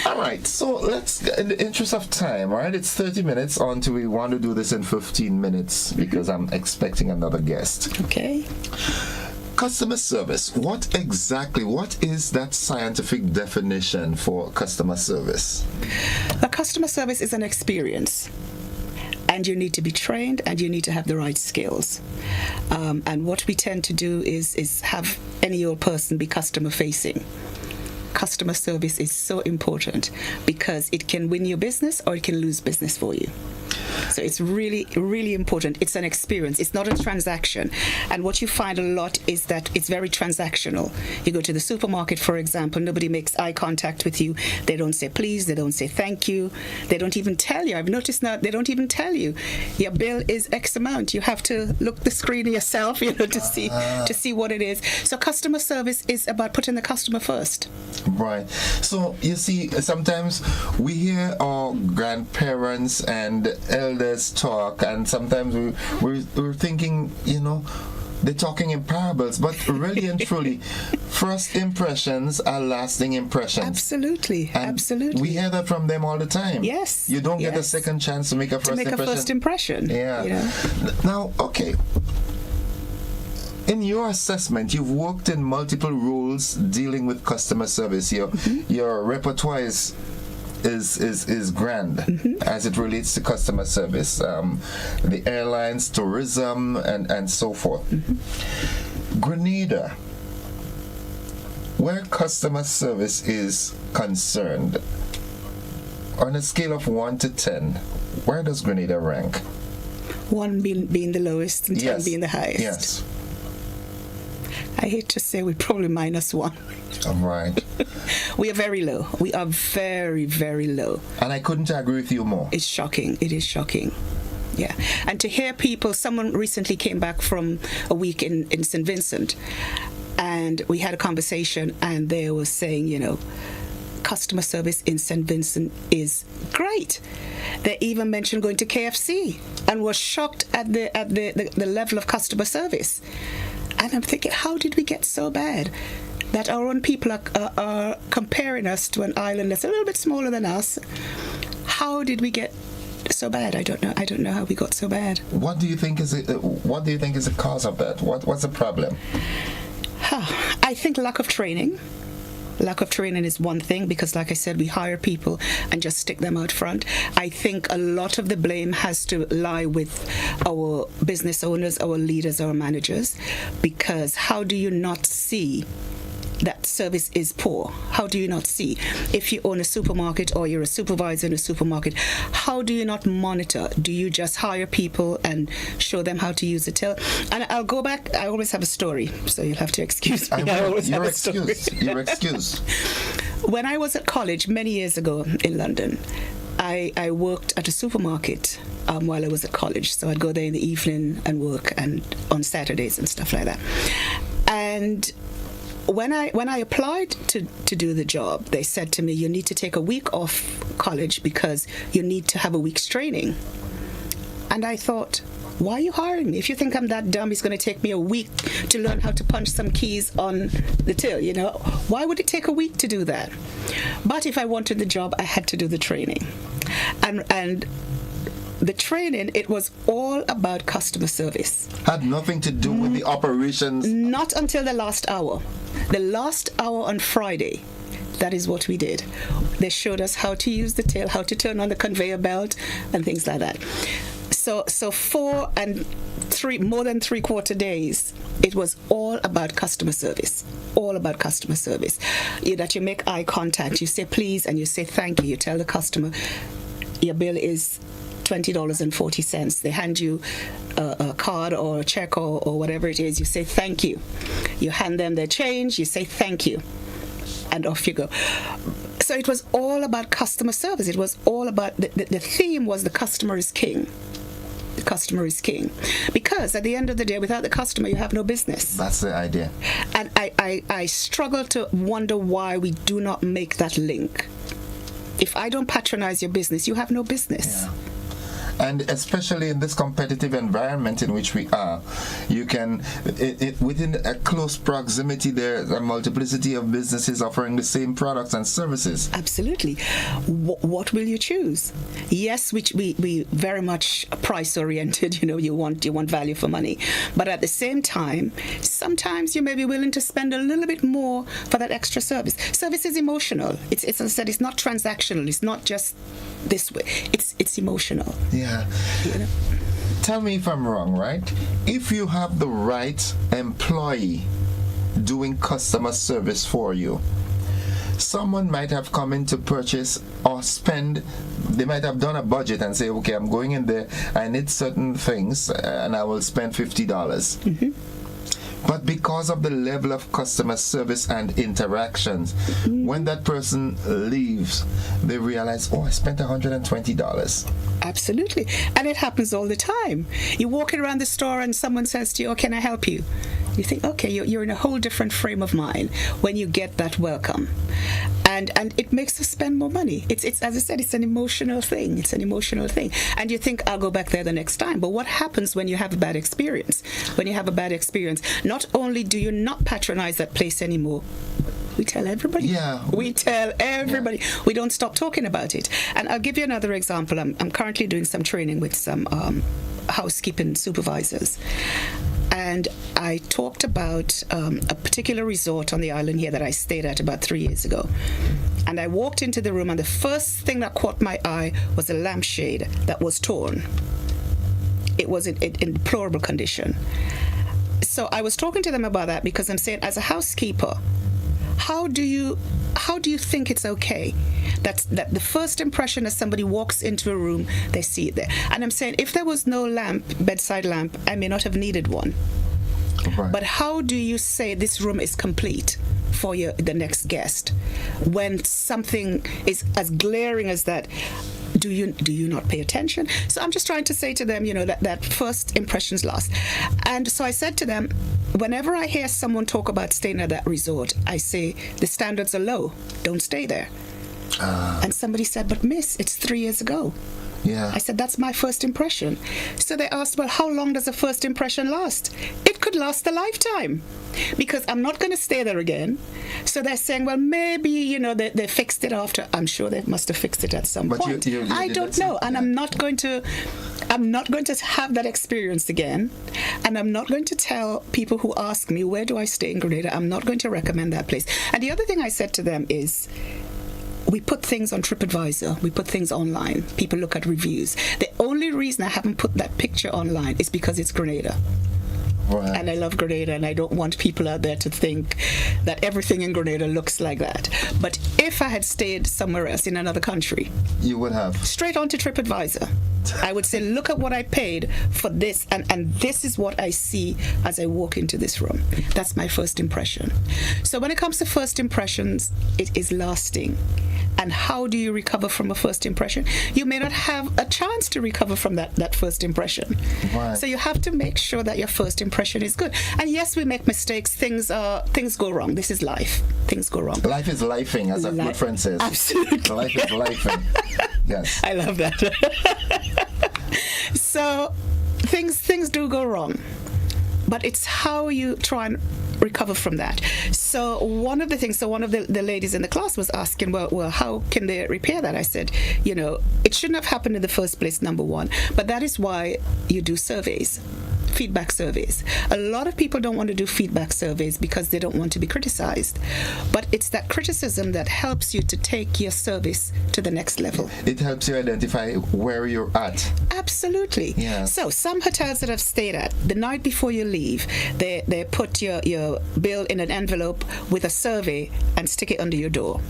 Speaker 1: All right, so let's, in the interest of time, all right, it's 30 minutes on to, we want to do this in 15 minutes because I'm expecting another guest.
Speaker 7: Okay.
Speaker 1: Customer service. What is that scientific definition for customer service?
Speaker 7: A customer service is an experience. And you need to be trained, and you need to have the right skills. And what we tend to do is have any old person be customer facing. Customer service is so important because it can win your business or it can lose business for you. So it's really, really important. It's an experience. It's not a transaction. And what you find a lot is that it's very transactional. You go to the supermarket, for example, nobody makes eye contact with you. They don't say please. They don't say thank you. They don't even tell you. I've noticed now they don't even tell you. Your bill is X amount. You have to look the screen yourself, to see what it is. So customer service is about putting the customer first.
Speaker 1: Right. So you see, sometimes we hear our grandparents and elders talk, and sometimes we're thinking, they're talking in parables, but really and truly, first impressions are lasting impressions.
Speaker 7: Absolutely,
Speaker 1: and
Speaker 7: absolutely.
Speaker 1: We hear that from them all the time.
Speaker 7: Yes.
Speaker 1: You don't get a second chance to make a first impression.
Speaker 7: Yeah. You know?
Speaker 1: Now, okay. In your assessment, you've worked in multiple roles dealing with customer service. Your repertoire is grand as it relates to customer service, the airlines, tourism, and so forth. Grenada, where customer service is concerned, on a scale of 1 to 10, where does Grenada rank?
Speaker 7: 1 being the lowest and 10 being the highest.
Speaker 1: Yes.
Speaker 7: I hate to say we're probably -1.
Speaker 1: All right.
Speaker 7: We are very low. We are very, very low.
Speaker 1: And I couldn't agree with you more.
Speaker 7: It's shocking. It is shocking. Yeah. And to hear people, someone recently came back from a week in St. Vincent, and we had a conversation, and they were saying, you know, customer service in St. Vincent is great. They even mentioned going to KFC and were shocked at the level of customer service. And I'm thinking, how did we get so bad that our own people are comparing us to an island that's a little bit smaller than us? How did we get so bad? I don't know. I don't know how we got so bad.
Speaker 1: What do you think is the cause of that? What's the problem?
Speaker 7: I think lack of training. Lack of training is one thing, because like I said, we hire people and just stick them out front. I think a lot of the blame has to lie with our business owners, our leaders, our managers, because how do you not see that service is poor? How do you not see? If you own a supermarket or you're a supervisor in a supermarket, how do you not monitor? Do you just hire people and show them how to use the till? And I'll go back. I always have a story, so you'll have to excuse me.
Speaker 1: You're excused.
Speaker 7: When I was at college many years ago in London, I worked at a supermarket while I was at college. So I'd go there in the evening and work, and on Saturdays and stuff like that. And when I applied to do the job, they said to me, you need to take a week off college because you need to have a week's training. And I thought, why are you hiring me? If you think I'm that dumb, it's going to take me a week to learn how to punch some keys on the till, you know? Why would it take a week to do that? But if I wanted the job, I had to do the training. And the training, it was all about customer service.
Speaker 1: Had nothing to do with the operations?
Speaker 7: Not until the last hour. The last hour on Friday, that is what we did. They showed us how to use the till, how to turn on the conveyor belt, and things like that. So 4 and 3, more than 3/4 days, it was all about customer service. All about customer service. That you make eye contact, you say please, and you say thank you. You tell the customer your bill is $20.40. They hand you a card or a check or whatever it is. You say thank you. You hand them their change. You say thank you, and off you go. So it was all about customer service. It was all about the theme was the customer is king. The customer is king, because at the end of the day, without the customer, you have no business.
Speaker 1: That's the idea.
Speaker 7: And I struggle to wonder why we do not make that link. If I don't patronize your business, you have no business.
Speaker 1: Yeah. And especially in this competitive environment in which we are, you can, within a close proximity, there's a multiplicity of businesses offering the same products and services.
Speaker 7: Absolutely. What will you choose? Yes, we very much price oriented. You know, you want value for money, but at the same time, sometimes you may be willing to spend a little bit more for that extra service. Service is emotional. It's as I said, it's not transactional. It's not just this way. It's emotional.
Speaker 1: Yeah.
Speaker 7: You know?
Speaker 1: Tell me if I'm wrong, right? If you have the right employee doing customer service for you, someone might have come in to purchase or spend. They might have done a budget and say, okay, I'm going in there, I need certain things, and I will spend $50. Mm-hmm. But because of the level of customer service and interactions, when that person leaves, they realize, oh, I spent $120.
Speaker 7: Absolutely. And it happens all the time. You're walking around the store and someone says to you, oh, can I help you? You think, okay, you're in a whole different frame of mind when you get that welcome. And it makes us spend more money. It's as I said, it's an emotional thing. It's an emotional thing. And you think, I'll go back there the next time. But what happens when you have a bad experience? When you have a bad experience, not only do you not patronize that place anymore, we tell everybody.
Speaker 1: Yeah.
Speaker 7: We tell everybody. Yeah. We don't stop talking about it. And I'll give you another example. I'm currently doing some training with some housekeeping supervisors. And I talked about a particular resort on the island here that I stayed at about 3 years ago. And I walked into the room, and the first thing that caught my eye was a lampshade that was torn. It was in deplorable condition. So I was talking to them about that because I'm saying, as a housekeeper, how do you think it's okay that the first impression as somebody walks into a room, they see it there? And I'm saying, if there was no bedside lamp, I may not have needed one. Right. But how do you say this room is complete for the next guest when something is as glaring as that? Do you not pay attention? So I'm just trying to say to them, that first impression's lost. And so I said to them, whenever I hear someone talk about staying at that resort, I say, the standards are low. Don't stay there. And somebody said, but miss, it's 3 years ago.
Speaker 1: Yeah.
Speaker 7: I said, that's my first impression. So they asked, well, how long does a first impression last? It could last a lifetime, because I'm not going to stay there again. So they're saying, well, maybe, they fixed it after. I'm sure they must have fixed it at some point. You I don't know. And I'm not going to have that experience again. And I'm not going to tell people who ask me, where do I stay in Grenada? I'm not going to recommend that place. And the other thing I said to them is, we put things on TripAdvisor. We put things online. People look at reviews. The only reason I haven't put that picture online is because it's Grenada. Right. And I love Grenada, and I don't want people out there to think that everything in Grenada looks like that. But if I had stayed somewhere else in another country,
Speaker 1: you would have
Speaker 7: straight onto TripAdvisor. I would say, look at what I paid for this, and this is what I see as I walk into this room. That's my first impression. So when it comes to first impressions, it is lasting. And how do you recover from a first impression? You may not have a chance to recover from that first impression. Right. So you have to make sure that your first impression is good. And yes, we make mistakes. Things go wrong. This is life. Things go wrong.
Speaker 1: Life is lifing, as a good friend says.
Speaker 7: Absolutely.
Speaker 1: Life is lifing. Yes.
Speaker 7: I love that. So things do go wrong. But it's how you try and recover from that. So one of the ladies in the class was asking, well, how can they repair that? I said, it shouldn't have happened in the first place, number one. But that is why you do surveys. Feedback surveys. A lot of people don't want to do feedback surveys because they don't want to be criticized. But it's that criticism that helps you to take your service to the next level.
Speaker 1: It helps you identify where you're at.
Speaker 7: Absolutely.
Speaker 1: Yeah.
Speaker 7: So some hotels that I've stayed at, the night before you leave, they put your bill in an envelope with a survey and stick it under your door.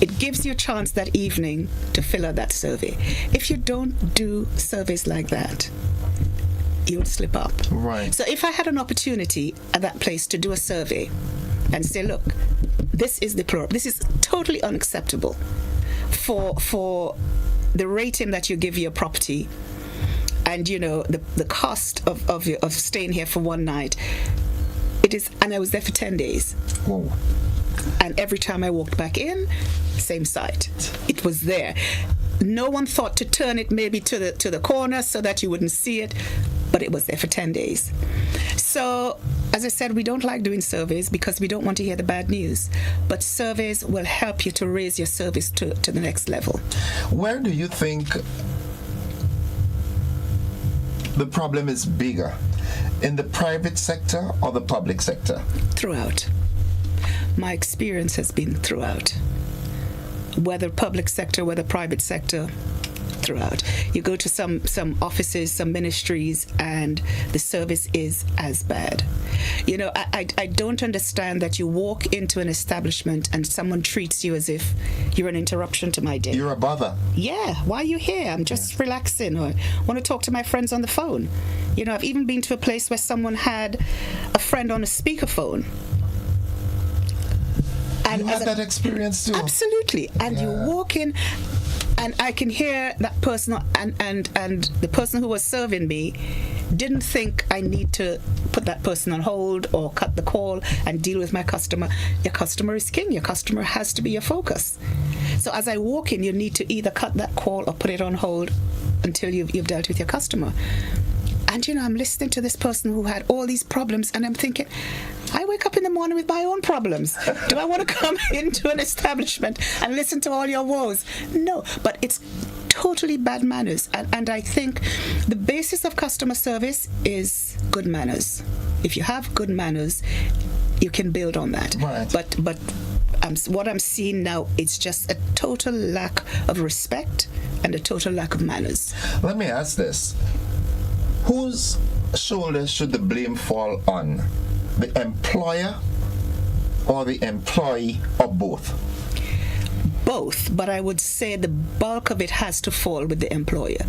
Speaker 7: It gives you a chance that evening to fill out that survey. If you don't do surveys like that, you'll slip up.
Speaker 1: Right.
Speaker 7: So if I had an opportunity at that place to do a survey and say, look, this is deplorable, this is totally unacceptable for the rating that you give your property, and the cost of staying here for one night, it is. And I was there for 10 days.
Speaker 1: Whoa.
Speaker 7: And every time I walked back in, same site. It was there. No one thought to turn it maybe to the corner so that you wouldn't see it, but it was there for 10 days. So, as I said, we don't like doing surveys because we don't want to hear the bad news. But surveys will help you to raise your service to the next level.
Speaker 1: Where do you think the problem is bigger? In the private sector or the public sector?
Speaker 7: Throughout. My experience has been throughout. Whether public sector, whether private sector, throughout. You go to some offices, some ministries, and the service is as bad. I don't understand that you walk into an establishment and someone treats you as if you're an interruption to my day.
Speaker 1: You're a bother.
Speaker 7: Yeah, why are you here? I'm just relaxing, or want to talk to my friends on the phone. I've even been to a place where someone had a friend on a speakerphone. And
Speaker 1: you had that experience too?
Speaker 7: Absolutely. And you walk in, And I can hear that person and the person who was serving me didn't think I need to put that person on hold or cut the call and deal with my customer. Your customer is king. Your customer has to be your focus. So as I walk in, you need to either cut that call or put it on hold until you've dealt with your customer. And I'm listening to this person who had all these problems, and I'm thinking, I wake up in the morning with my own problems. Do I want to come into an establishment and listen to all your woes? No, but it's totally bad manners. And I think the basis of customer service is good manners. If you have good manners, you can build on that.
Speaker 1: Right.
Speaker 7: But what I'm seeing now is just a total lack of respect and a total lack of manners.
Speaker 1: Let me ask this. Whose shoulders should the blame fall on? The employer or the employee, or both?
Speaker 7: Both, but I would say the bulk of it has to fall with the employer,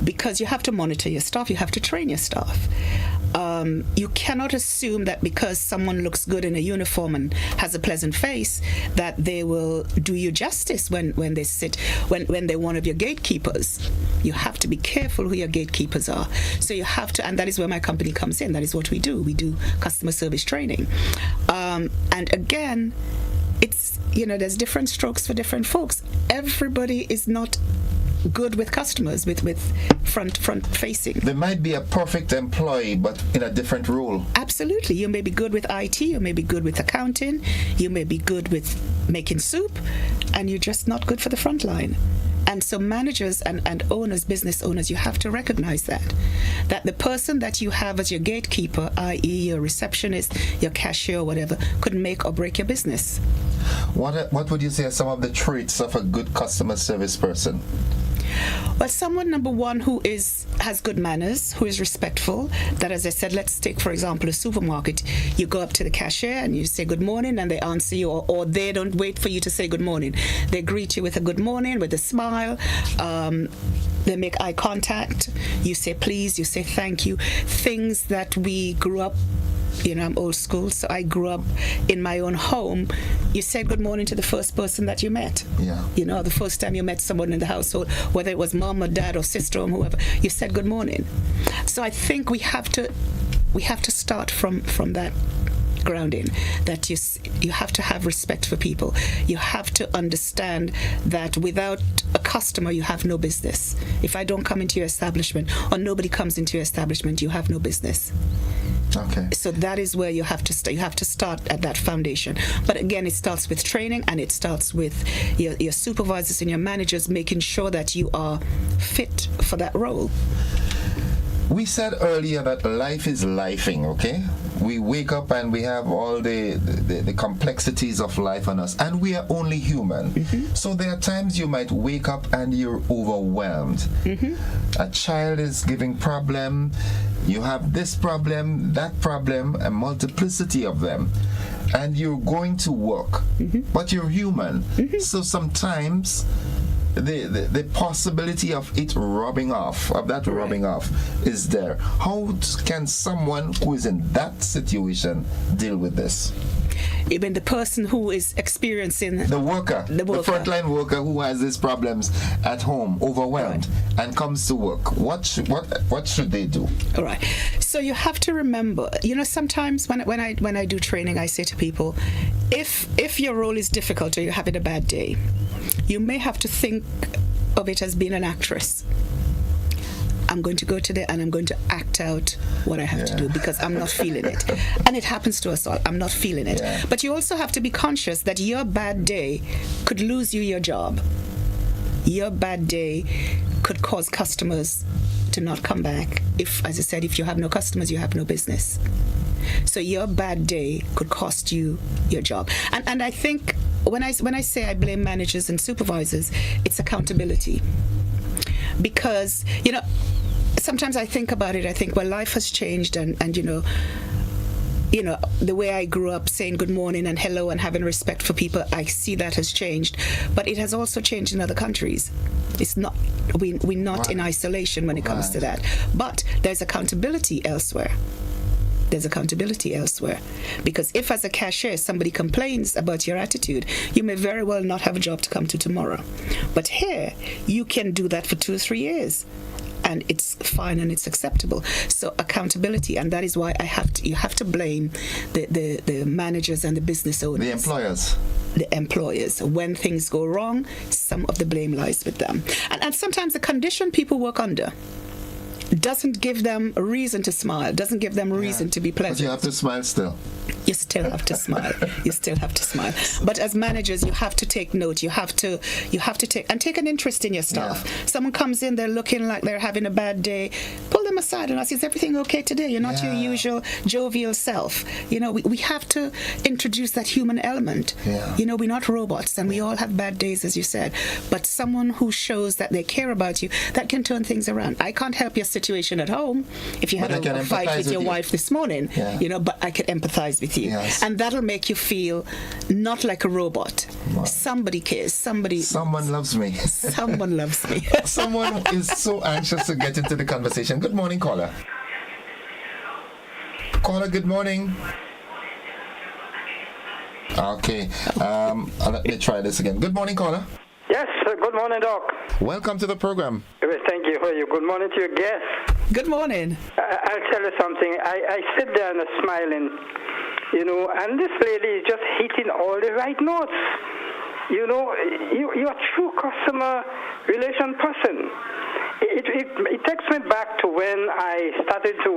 Speaker 7: because you have to monitor your staff, you have to train your staff. You cannot assume that because someone looks good in a uniform and has a pleasant face that they will do you justice when they're one of your gatekeepers. You have to be careful who your gatekeepers are. So you have to, and that is where my company comes in. That is what we do. We do customer service training. And again, it's, there's different strokes for different folks. Everybody is not good with customers, with front facing.
Speaker 1: There might be a perfect employee, but in a different role.
Speaker 7: Absolutely. You may be good with IT, you may be good with accounting, you may be good with making soup, and you're just not good for the front line. And so managers and owners, business owners, you have to recognize that the person that you have as your gatekeeper, i.e. your receptionist, your cashier, whatever, could make or break your business.
Speaker 1: What would you say are some of the traits of a good customer service person?
Speaker 7: Well, someone, number one, who has good manners, who is respectful. That, as I said, let's take, for example, a supermarket. You go up to the cashier and you say good morning, and they answer you, or they don't wait for you to say good morning. They greet you with a good morning, with a smile. They make eye contact. You say please, you say thank you. Things that we grew up, I'm old school, so I grew up in my own home. You said good morning to the first person that you met.
Speaker 1: Yeah.
Speaker 7: The first time you met someone in the household, whether it was mom or dad or sister or whoever, you said good morning. So I think we have to start from that grounding, that you have to have respect for people. You have to understand that without a customer, you have no business. If I don't come into your establishment, or nobody comes into your establishment, you have no business.
Speaker 1: Okay.
Speaker 7: So that is where you have to start. You have to start at that foundation. But again, it starts with training, and it starts with your supervisors and your managers making sure that you are fit for that role.
Speaker 1: We said earlier that life is lifing, okay? We wake up and we have all the complexities of life on us, and we are only human.
Speaker 7: Mm-hmm.
Speaker 1: So there are times you might wake up and you're overwhelmed.
Speaker 7: Mm-hmm.
Speaker 1: A child is giving problem, you have this problem, that problem, a multiplicity of them, and you're going to work, but you're human. So sometimes the possibility of it rubbing off, is there. How can someone who is in that situation deal with this?
Speaker 7: Even the person who is experiencing
Speaker 1: the frontline worker who has these problems at home, overwhelmed, and comes to work. What should they do?
Speaker 7: All right. So you have to remember, sometimes when I do training, I say to people, if your role is difficult or you're having a bad day, you may have to think of it as being an actress. I'm going to go today and I'm going to act out what I have to do because I'm not feeling it. And it happens to us all. I'm not feeling it.
Speaker 1: Yeah.
Speaker 7: But you also have to be conscious that your bad day could lose you your job. Your bad day could cause customers to not come back. If, as I said, if you have no customers, you have no business. So your bad day could cost you your job. And I think when I say I blame managers and supervisors, it's accountability. Because, sometimes I think about it, I think, well, life has changed and the way I grew up saying good morning and hello and having respect for people, I see that has changed. But it has also changed in other countries. It's not, we're not in isolation when it comes to that. But there's accountability elsewhere. there's accountability elsewhere. Because if as a cashier somebody complains about your attitude, you may very well not have a job to come to tomorrow. But here, you can do that for 2 or 3 years, and it's fine and it's acceptable. So accountability, and that is why you have to blame the managers and the business owners. The employers. When things go wrong, some of the blame lies with them. And sometimes the condition people work under doesn't give them a reason to smile, doesn't give them a reason to be pleasant.
Speaker 1: But you have to smile still.
Speaker 7: You still have to smile. You still have to smile. But as managers, you have to take note. You have to take an interest in your staff. Yeah. Someone comes in, they're looking like they're having a bad day. Pull them aside and ask, is everything okay today? You're not your usual jovial self. You know, we have to introduce that human element. Yeah. You know, we're not robots, and we all have bad days, as you said. But someone who shows that they care about you, that can turn things around. I can't help your situation at home. If you had a fight with your wife this morning, you know, but I could empathize with you. Yes. And that'll make you feel not like a robot. Wow. Somebody cares. Someone
Speaker 1: loves me.
Speaker 7: Someone loves me.
Speaker 1: Someone is so anxious to get into the conversation. Good morning, caller. Caller, good morning. Okay. Let me try this again. Good morning, caller.
Speaker 8: Yes, good morning, Doc.
Speaker 1: Welcome to the program.
Speaker 8: Thank you. How are you? Good morning to your guest.
Speaker 7: Good morning.
Speaker 8: I'll tell you something. I sit there and I'm smiling, you know, and this lady is just hitting all the right notes. You know, you're a true customer relation person. It takes me back to when I started to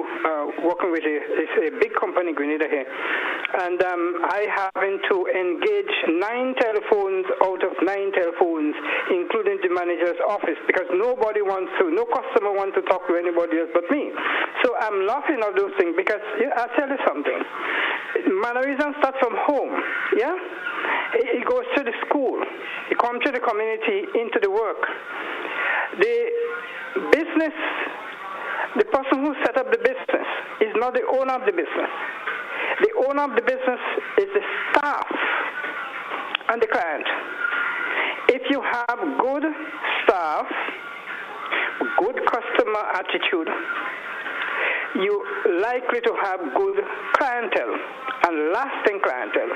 Speaker 8: working with a big company, Grenada here, and I having to engage 9 telephones out of 9 telephones, including the manager's office, because no customer wants to talk to anybody else but me. So I'm laughing at those things because I'll tell you something. Mannerism starts from home, yeah? It goes to the school, it comes to the community, into the work. The business, the person who set up the business is not the owner of the business. The owner of the business is the staff and the client. If you have good staff, good customer attitude, you're likely to have good clientele and lasting clientele.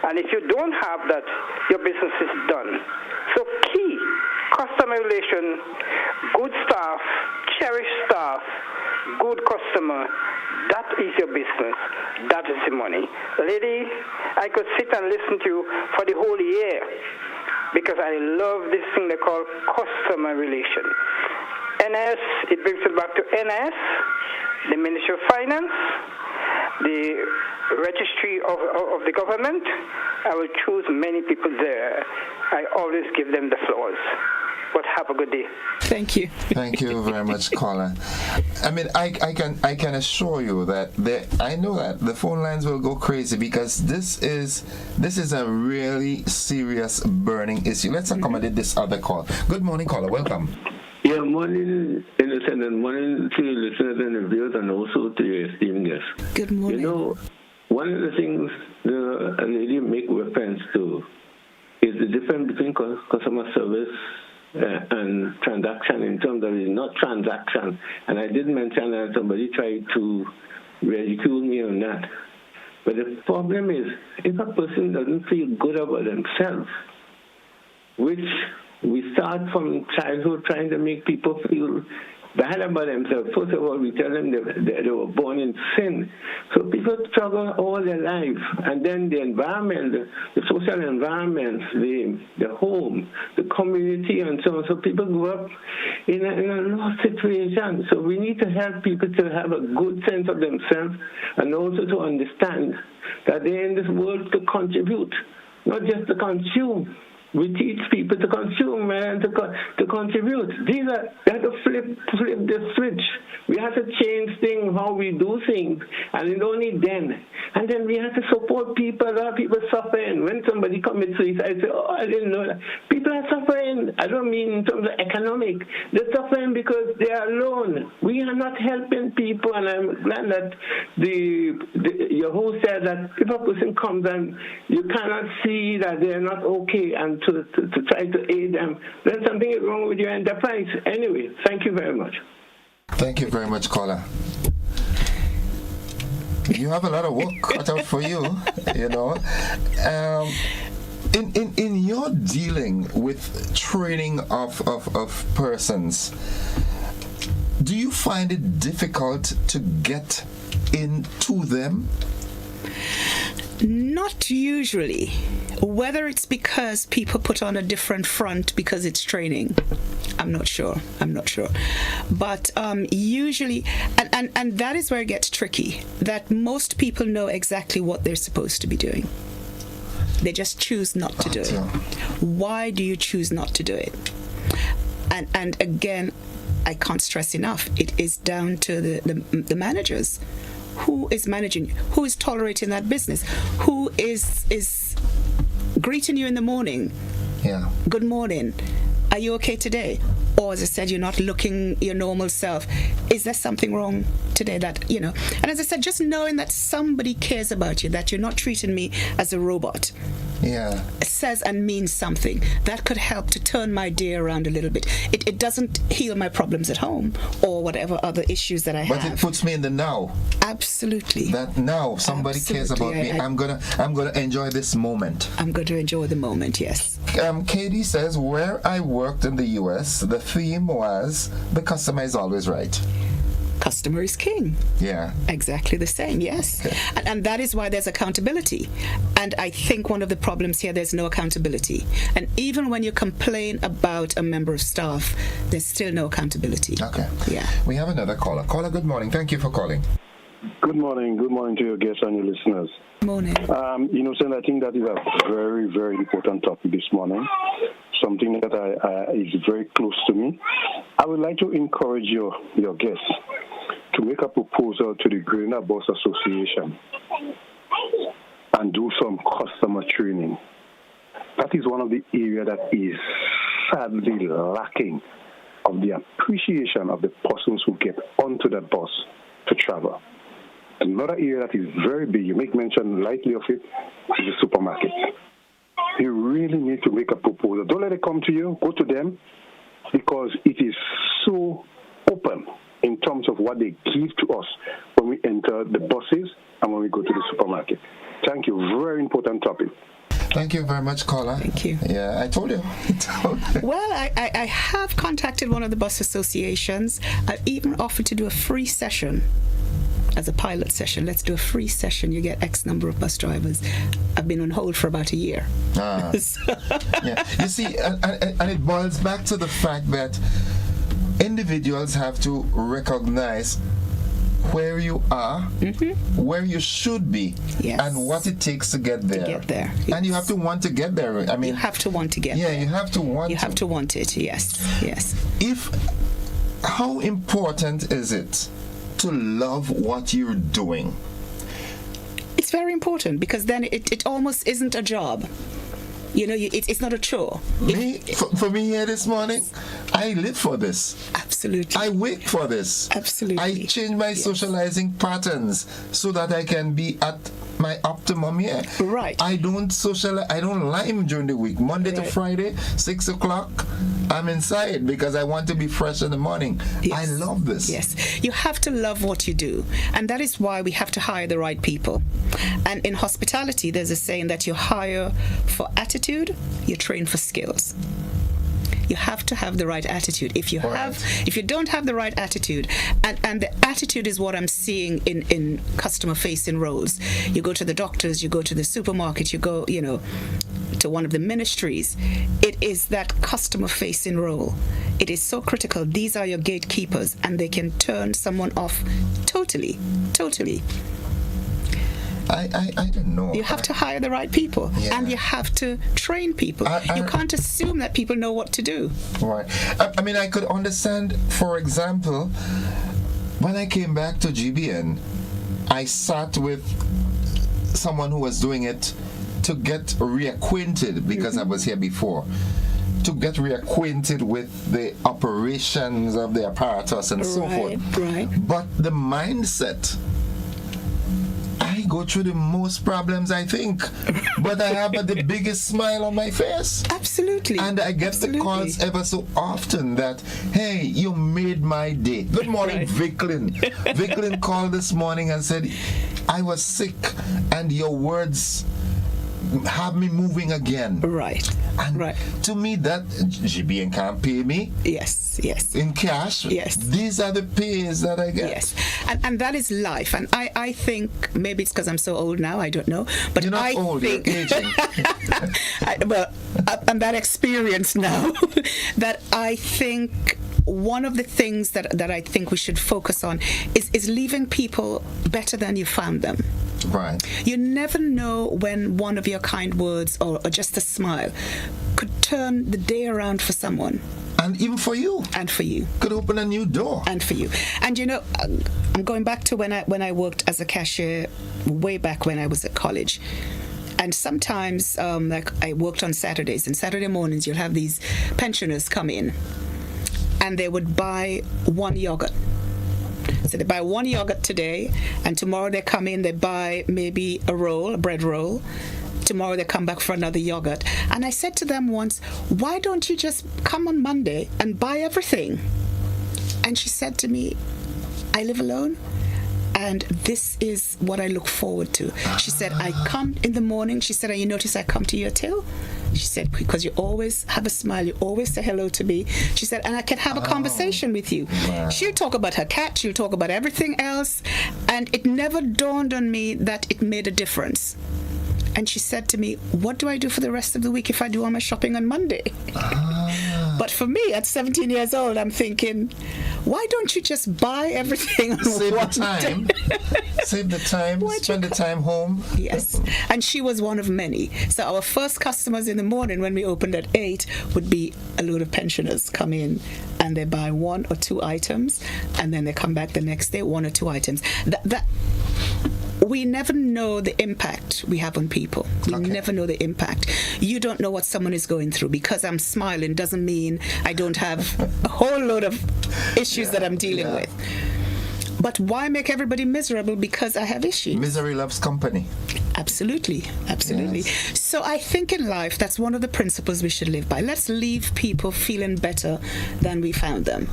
Speaker 8: And if you don't have that, your business is done. So key, customer relation, good staff, cherished staff, good customer, that is your business. That is the money. Lady, I could sit and listen to you for the whole year because I love this thing they call customer relation. NS, it brings it back to NS, the Ministry of Finance, the registry of the government. I will choose many people there. I always give them the flowers. But have a good day.
Speaker 7: Thank you.
Speaker 1: Thank you very much, caller. I mean, I can assure you that I know that the phone lines will go crazy because this is a really serious burning issue. Let's accommodate this other call. Good morning, caller. Welcome.
Speaker 9: Yeah, morning, innocent, and morning to your listeners and reviewers, and also to your esteemed guests.
Speaker 7: Good morning.
Speaker 9: You know, one of the things a lady make reference to is the difference between customer service and transaction in terms of it's not transaction. And I did mention that somebody tried to ridicule me on that. But the problem is, if a person doesn't feel good about themselves, which we start from childhood trying to make people feel bad about themselves. First of all, we tell them they were born in sin. So people struggle all their life. And then the environment, the social environment, the home, the community, and so on. So people grow up in a lost situation. So we need to help people to have a good sense of themselves and also to understand that they're in this world to contribute, not just to consume. We teach people to consume and to contribute. They have to flip the switch. We have to change things, how we do things, and it's only then. And then we have to support people. A lot of people suffering. When somebody commits suicide, I say, oh, I didn't know that. People are suffering. I don't mean in terms of economic. They're suffering because they are alone. We are not helping people, and I'm glad that your host said that if a person comes and you cannot see that they're not okay, and to try to aid them, then something is wrong with your enterprise. Anyway, thank you very much.
Speaker 1: Thank you very much, caller. You have a lot of work cut out for you, you know. In your dealing with training of persons, do you find it difficult to get into them?
Speaker 7: Not usually. Whether it's because people put on a different front because it's training, I'm not sure. But usually, and that is where it gets tricky, that most people know exactly what they're supposed to be doing. They just choose not to do it. Why do you choose not to do it? And again, I can't stress enough, it is down to the managers. Who is managing? Who is tolerating that business? Who is greeting you in the morning?
Speaker 1: Yeah.
Speaker 7: Good morning. Are you okay today? Or as I said, you're not looking your normal self. Is there something wrong today that, you know? And as I said, just knowing that somebody cares about you, that you're not treating me as a robot.
Speaker 1: Yeah.
Speaker 7: Says and means something. That could help to turn my day around a little bit. It doesn't heal my problems at home or whatever other issues that I have.
Speaker 1: But it puts me in the now.
Speaker 7: Absolutely.
Speaker 1: That now somebody cares about me. I'm gonna enjoy this moment.
Speaker 7: I'm going to enjoy the moment, yes.
Speaker 1: Katie says, where I worked in the US, the theme was the customer is always right.
Speaker 7: Customer is king.
Speaker 1: Yeah.
Speaker 7: Exactly the same, yes. Okay. And that is why there's accountability. And I think one of the problems here, there's no accountability. And even when you complain about a member of staff, there's still no accountability.
Speaker 1: Okay.
Speaker 7: Yeah.
Speaker 1: We have another caller. Caller, good morning. Thank you for calling.
Speaker 10: Good morning. Good morning to your guests and your listeners.
Speaker 7: Morning.
Speaker 10: Sen, I think that is a very, very important topic this morning. Something that is very close to me. I would like to encourage your guests to make a proposal to the Grenada Bus Association and do some customer training. That is one of the areas that is sadly lacking of the appreciation of the persons who get onto the bus to travel. Another area that is very big, you make mention lightly of it, is the supermarket. You really need to make a proposal. Don't let it come to you, go to them, because it is so open in terms of what they give to us when we enter the buses and when we go to the supermarket. Thank you. Very important topic.
Speaker 1: Thank you very much, caller.
Speaker 7: Thank you.
Speaker 1: Yeah, I told you.
Speaker 7: Well, I have contacted one of the bus associations. I've even offered to do a free session as a pilot session. Let's do a free session. You get X number of bus drivers. I've been on hold for about a year.
Speaker 1: Yeah. You see, and it boils back to the fact that individuals have to recognize where you are, where you should be, and what it takes to get there.
Speaker 7: Yes.
Speaker 1: And you have to want to get there. I mean,
Speaker 7: you have to want to get there.
Speaker 1: Yeah, you have to want.
Speaker 7: You have to want it. Yes.
Speaker 1: How important is it to love what you're doing?
Speaker 7: It's very important, because then it almost isn't a job. You know, it's not a chore.
Speaker 1: For me here this morning, I live for this.
Speaker 7: Absolutely.
Speaker 1: I wake for this.
Speaker 7: Absolutely.
Speaker 1: I change my socializing patterns so that I can be at my optimum here.
Speaker 7: Right.
Speaker 1: I don't socialize. I don't lime during the week. Monday to Friday, 6 o'clock, I'm inside because I want to be fresh in the morning.
Speaker 7: Yes.
Speaker 1: I love this.
Speaker 7: Yes. You have to love what you do. And that is why we have to hire the right people. And in hospitality, there's a saying that you hire for attitude, you train for skills. You have to have the right attitude. If you don't have the right attitude, and the attitude is what I'm seeing in customer facing roles. You go to the doctors, you go to the supermarket, you go, to one of the ministries. It is that customer facing role. It is so critical. These are your gatekeepers, and they can turn someone off totally.
Speaker 1: I don't know.
Speaker 7: You have to hire the right people, and you have to train people. You can't assume that people know what to do.
Speaker 1: Right. I mean, I could understand, for example, when I came back to GBN, I sat with someone who was doing it to get reacquainted, because I was here before, to get reacquainted with the operations of the apparatus and so forth.
Speaker 7: Right.
Speaker 1: But the mindset, I go through the most problems, I think. But I have the biggest smile on my face.
Speaker 7: Absolutely.
Speaker 1: And I get the calls ever so often that, hey, you made my day. Good morning, Vicklin. Vicklin called this morning and said, I was sick and your words have me moving again.
Speaker 7: Right.
Speaker 1: And to me, that GBN can't pay me.
Speaker 7: Yes.
Speaker 1: In cash.
Speaker 7: Yes.
Speaker 1: These are the pays that I get.
Speaker 7: Yes. And that is life. And I think maybe it's because I'm so old now, I don't know. But
Speaker 1: you're not old, you're aging.
Speaker 7: I'm that experience now that I think one of the things that I think we should focus on is leaving people better than you found them.
Speaker 1: Right.
Speaker 7: You never know when one of your kind words or just a smile could turn the day around for someone.
Speaker 1: And even for you.
Speaker 7: And for you.
Speaker 1: Could open a new door.
Speaker 7: And for you. And you know, I'm going back to when I worked as a cashier way back when I was at college. And sometimes, like I worked on Saturdays, and Saturday mornings you'll have these pensioners come in and they would buy one yogurt. So they buy one yogurt today, and tomorrow they come in, they buy maybe a bread roll. Tomorrow they come back for another yogurt. And I said to them once, why don't you just come on Monday and buy everything? And she said to me, I live alone, and this is what I look forward to. She said, I come in the morning. She said, you notice I come to your till? She said, because you always have a smile, you always say hello to me. She said, and I can have a conversation with you. Wow. She'll talk about her cat, she'll talk about everything else. And it never dawned on me that it made a difference. And she said to me, what do I do for the rest of the week if I do all my shopping on Monday? But for me, at 17 years old, I'm thinking, why don't you just buy everything on
Speaker 1: Save
Speaker 7: one
Speaker 1: the time. Save the time. Spend the time home.
Speaker 7: Yes. And she was one of many. So our first customers in the morning when we opened at 8 would be a load of pensioners come in and they buy 1 or 2 items, and then they come back the next day, 1 or 2 items. That we never know the impact we have on people. We never know the impact. You don't know what someone is going through. Because I'm smiling doesn't mean I don't have a whole load of issues that I'm dealing with. But why make everybody miserable because I have issues?
Speaker 1: Misery loves company.
Speaker 7: Absolutely. Yes. So I think in life, that's one of the principles we should live by. Let's leave people feeling better than we found them.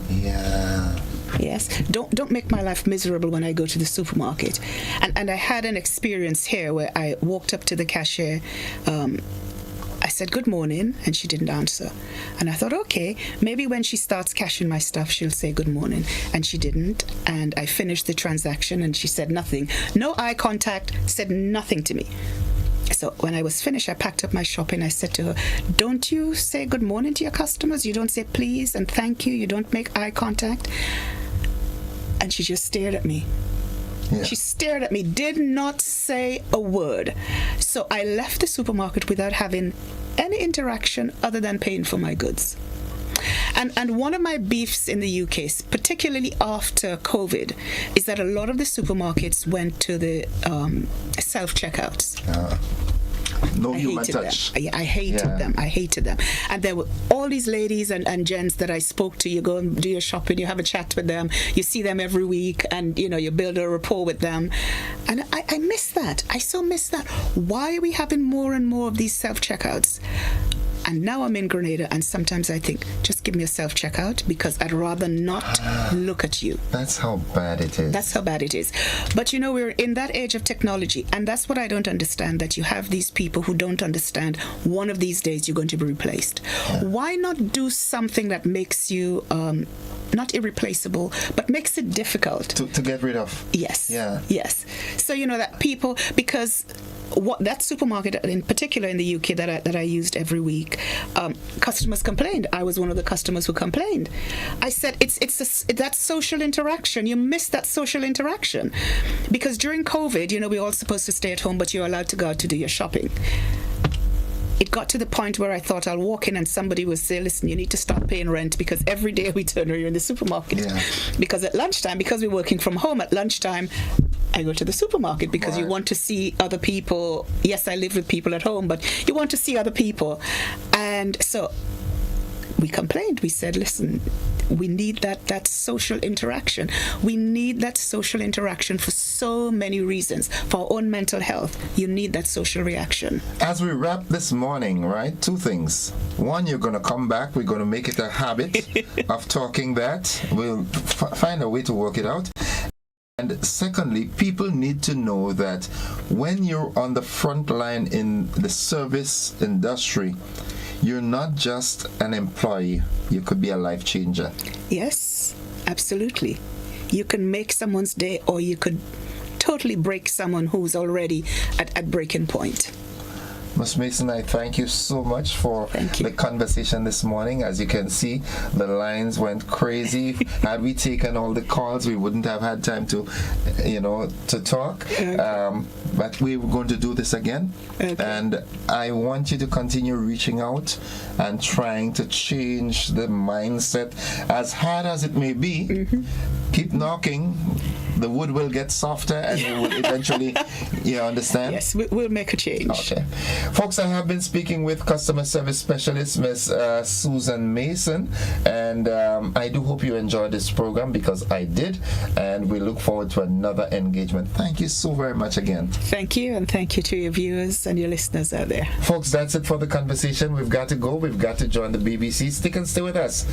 Speaker 1: Yeah.
Speaker 7: Yes. Don't make my life miserable when I go to the supermarket. And I had an experience here where I walked up to the cashier. I said, good morning, and she didn't answer. And I thought, okay, maybe when she starts cashing my stuff, she'll say good morning. And she didn't. And I finished the transaction, and she said nothing. No eye contact, said nothing to me. So when I was finished, I packed up my shopping. I said to her, don't you say good morning to your customers? You don't say please and thank you? You don't make eye contact? And she just stared at me. Yeah. She stared at me, did not say a word. So I left the supermarket without having any interaction other than paying for my goods. And one of my beefs in the UK, particularly after COVID, is that a lot of the supermarkets went to the self-checkouts.
Speaker 1: No human touch.
Speaker 7: I hated them. And there were all these ladies and gents that I spoke to. You go and do your shopping, you have a chat with them, you see them every week, and you build a rapport with them. And I miss that. I so miss that. Why are we having more and more of these self-checkouts? And now I'm in Grenada, and sometimes I think, just give me a self-checkout because I'd rather not look at you.
Speaker 1: That's how bad it is.
Speaker 7: That's how bad it is. But we're in that age of technology, and that's what I don't understand, that you have these people who don't understand one of these days you're going to be replaced. Yeah. Why not do something that makes you not irreplaceable, but makes it difficult
Speaker 1: to get rid of?
Speaker 7: Yes.
Speaker 1: Yeah.
Speaker 7: Yes. So that people, because that supermarket in particular in the UK that I used every week, customers complained. I was one of the customers who complained. I said it's that social interaction. You miss that social interaction because during COVID, we're all supposed to stay at home, but you're allowed to go out to do your shopping. It got to the point where I thought I'll walk in and somebody will say, listen, you need to stop paying rent because every day we turn around in the supermarket. Yeah. Because at lunchtime, because we're working from home, at lunchtime, I go to the supermarket because you want to see other people. Yes, I live with people at home, but you want to see other people. And so we complained. We said, listen, we need that social interaction. We need that social interaction for so many reasons. For our own mental health, you need that social reaction.
Speaker 1: As we wrap this morning, right, two things. One, you're going to come back. We're going to make it a habit of talking that. We'll find a way to work it out. And secondly, people need to know that when you're on the front line in the service industry, you're not just an employee. You could be a life changer.
Speaker 7: Yes, absolutely. You can make someone's day, or you could totally break someone who's already at breaking point.
Speaker 1: Ms. Mason, I thank you so much for the conversation this morning. As you can see, the lines went crazy. Had we taken all the calls, we wouldn't have had time to, to talk. But we were going to do this again. And I want you to continue reaching out and trying to change the mindset. As hard as it may be, keep knocking. The wood will get softer and it will eventually, you understand?
Speaker 7: Yes, we'll make a change.
Speaker 1: Okay. Folks, I have been speaking with customer service specialist, Ms. Susan Mason, and I do hope you enjoyed this program, because I did, and we look forward to another engagement. Thank you so very much again.
Speaker 7: Thank you, and thank you to your viewers and your listeners out there.
Speaker 1: Folks, that's it for the conversation. We've got to go. We've got to join the BBC. Stick and stay with us.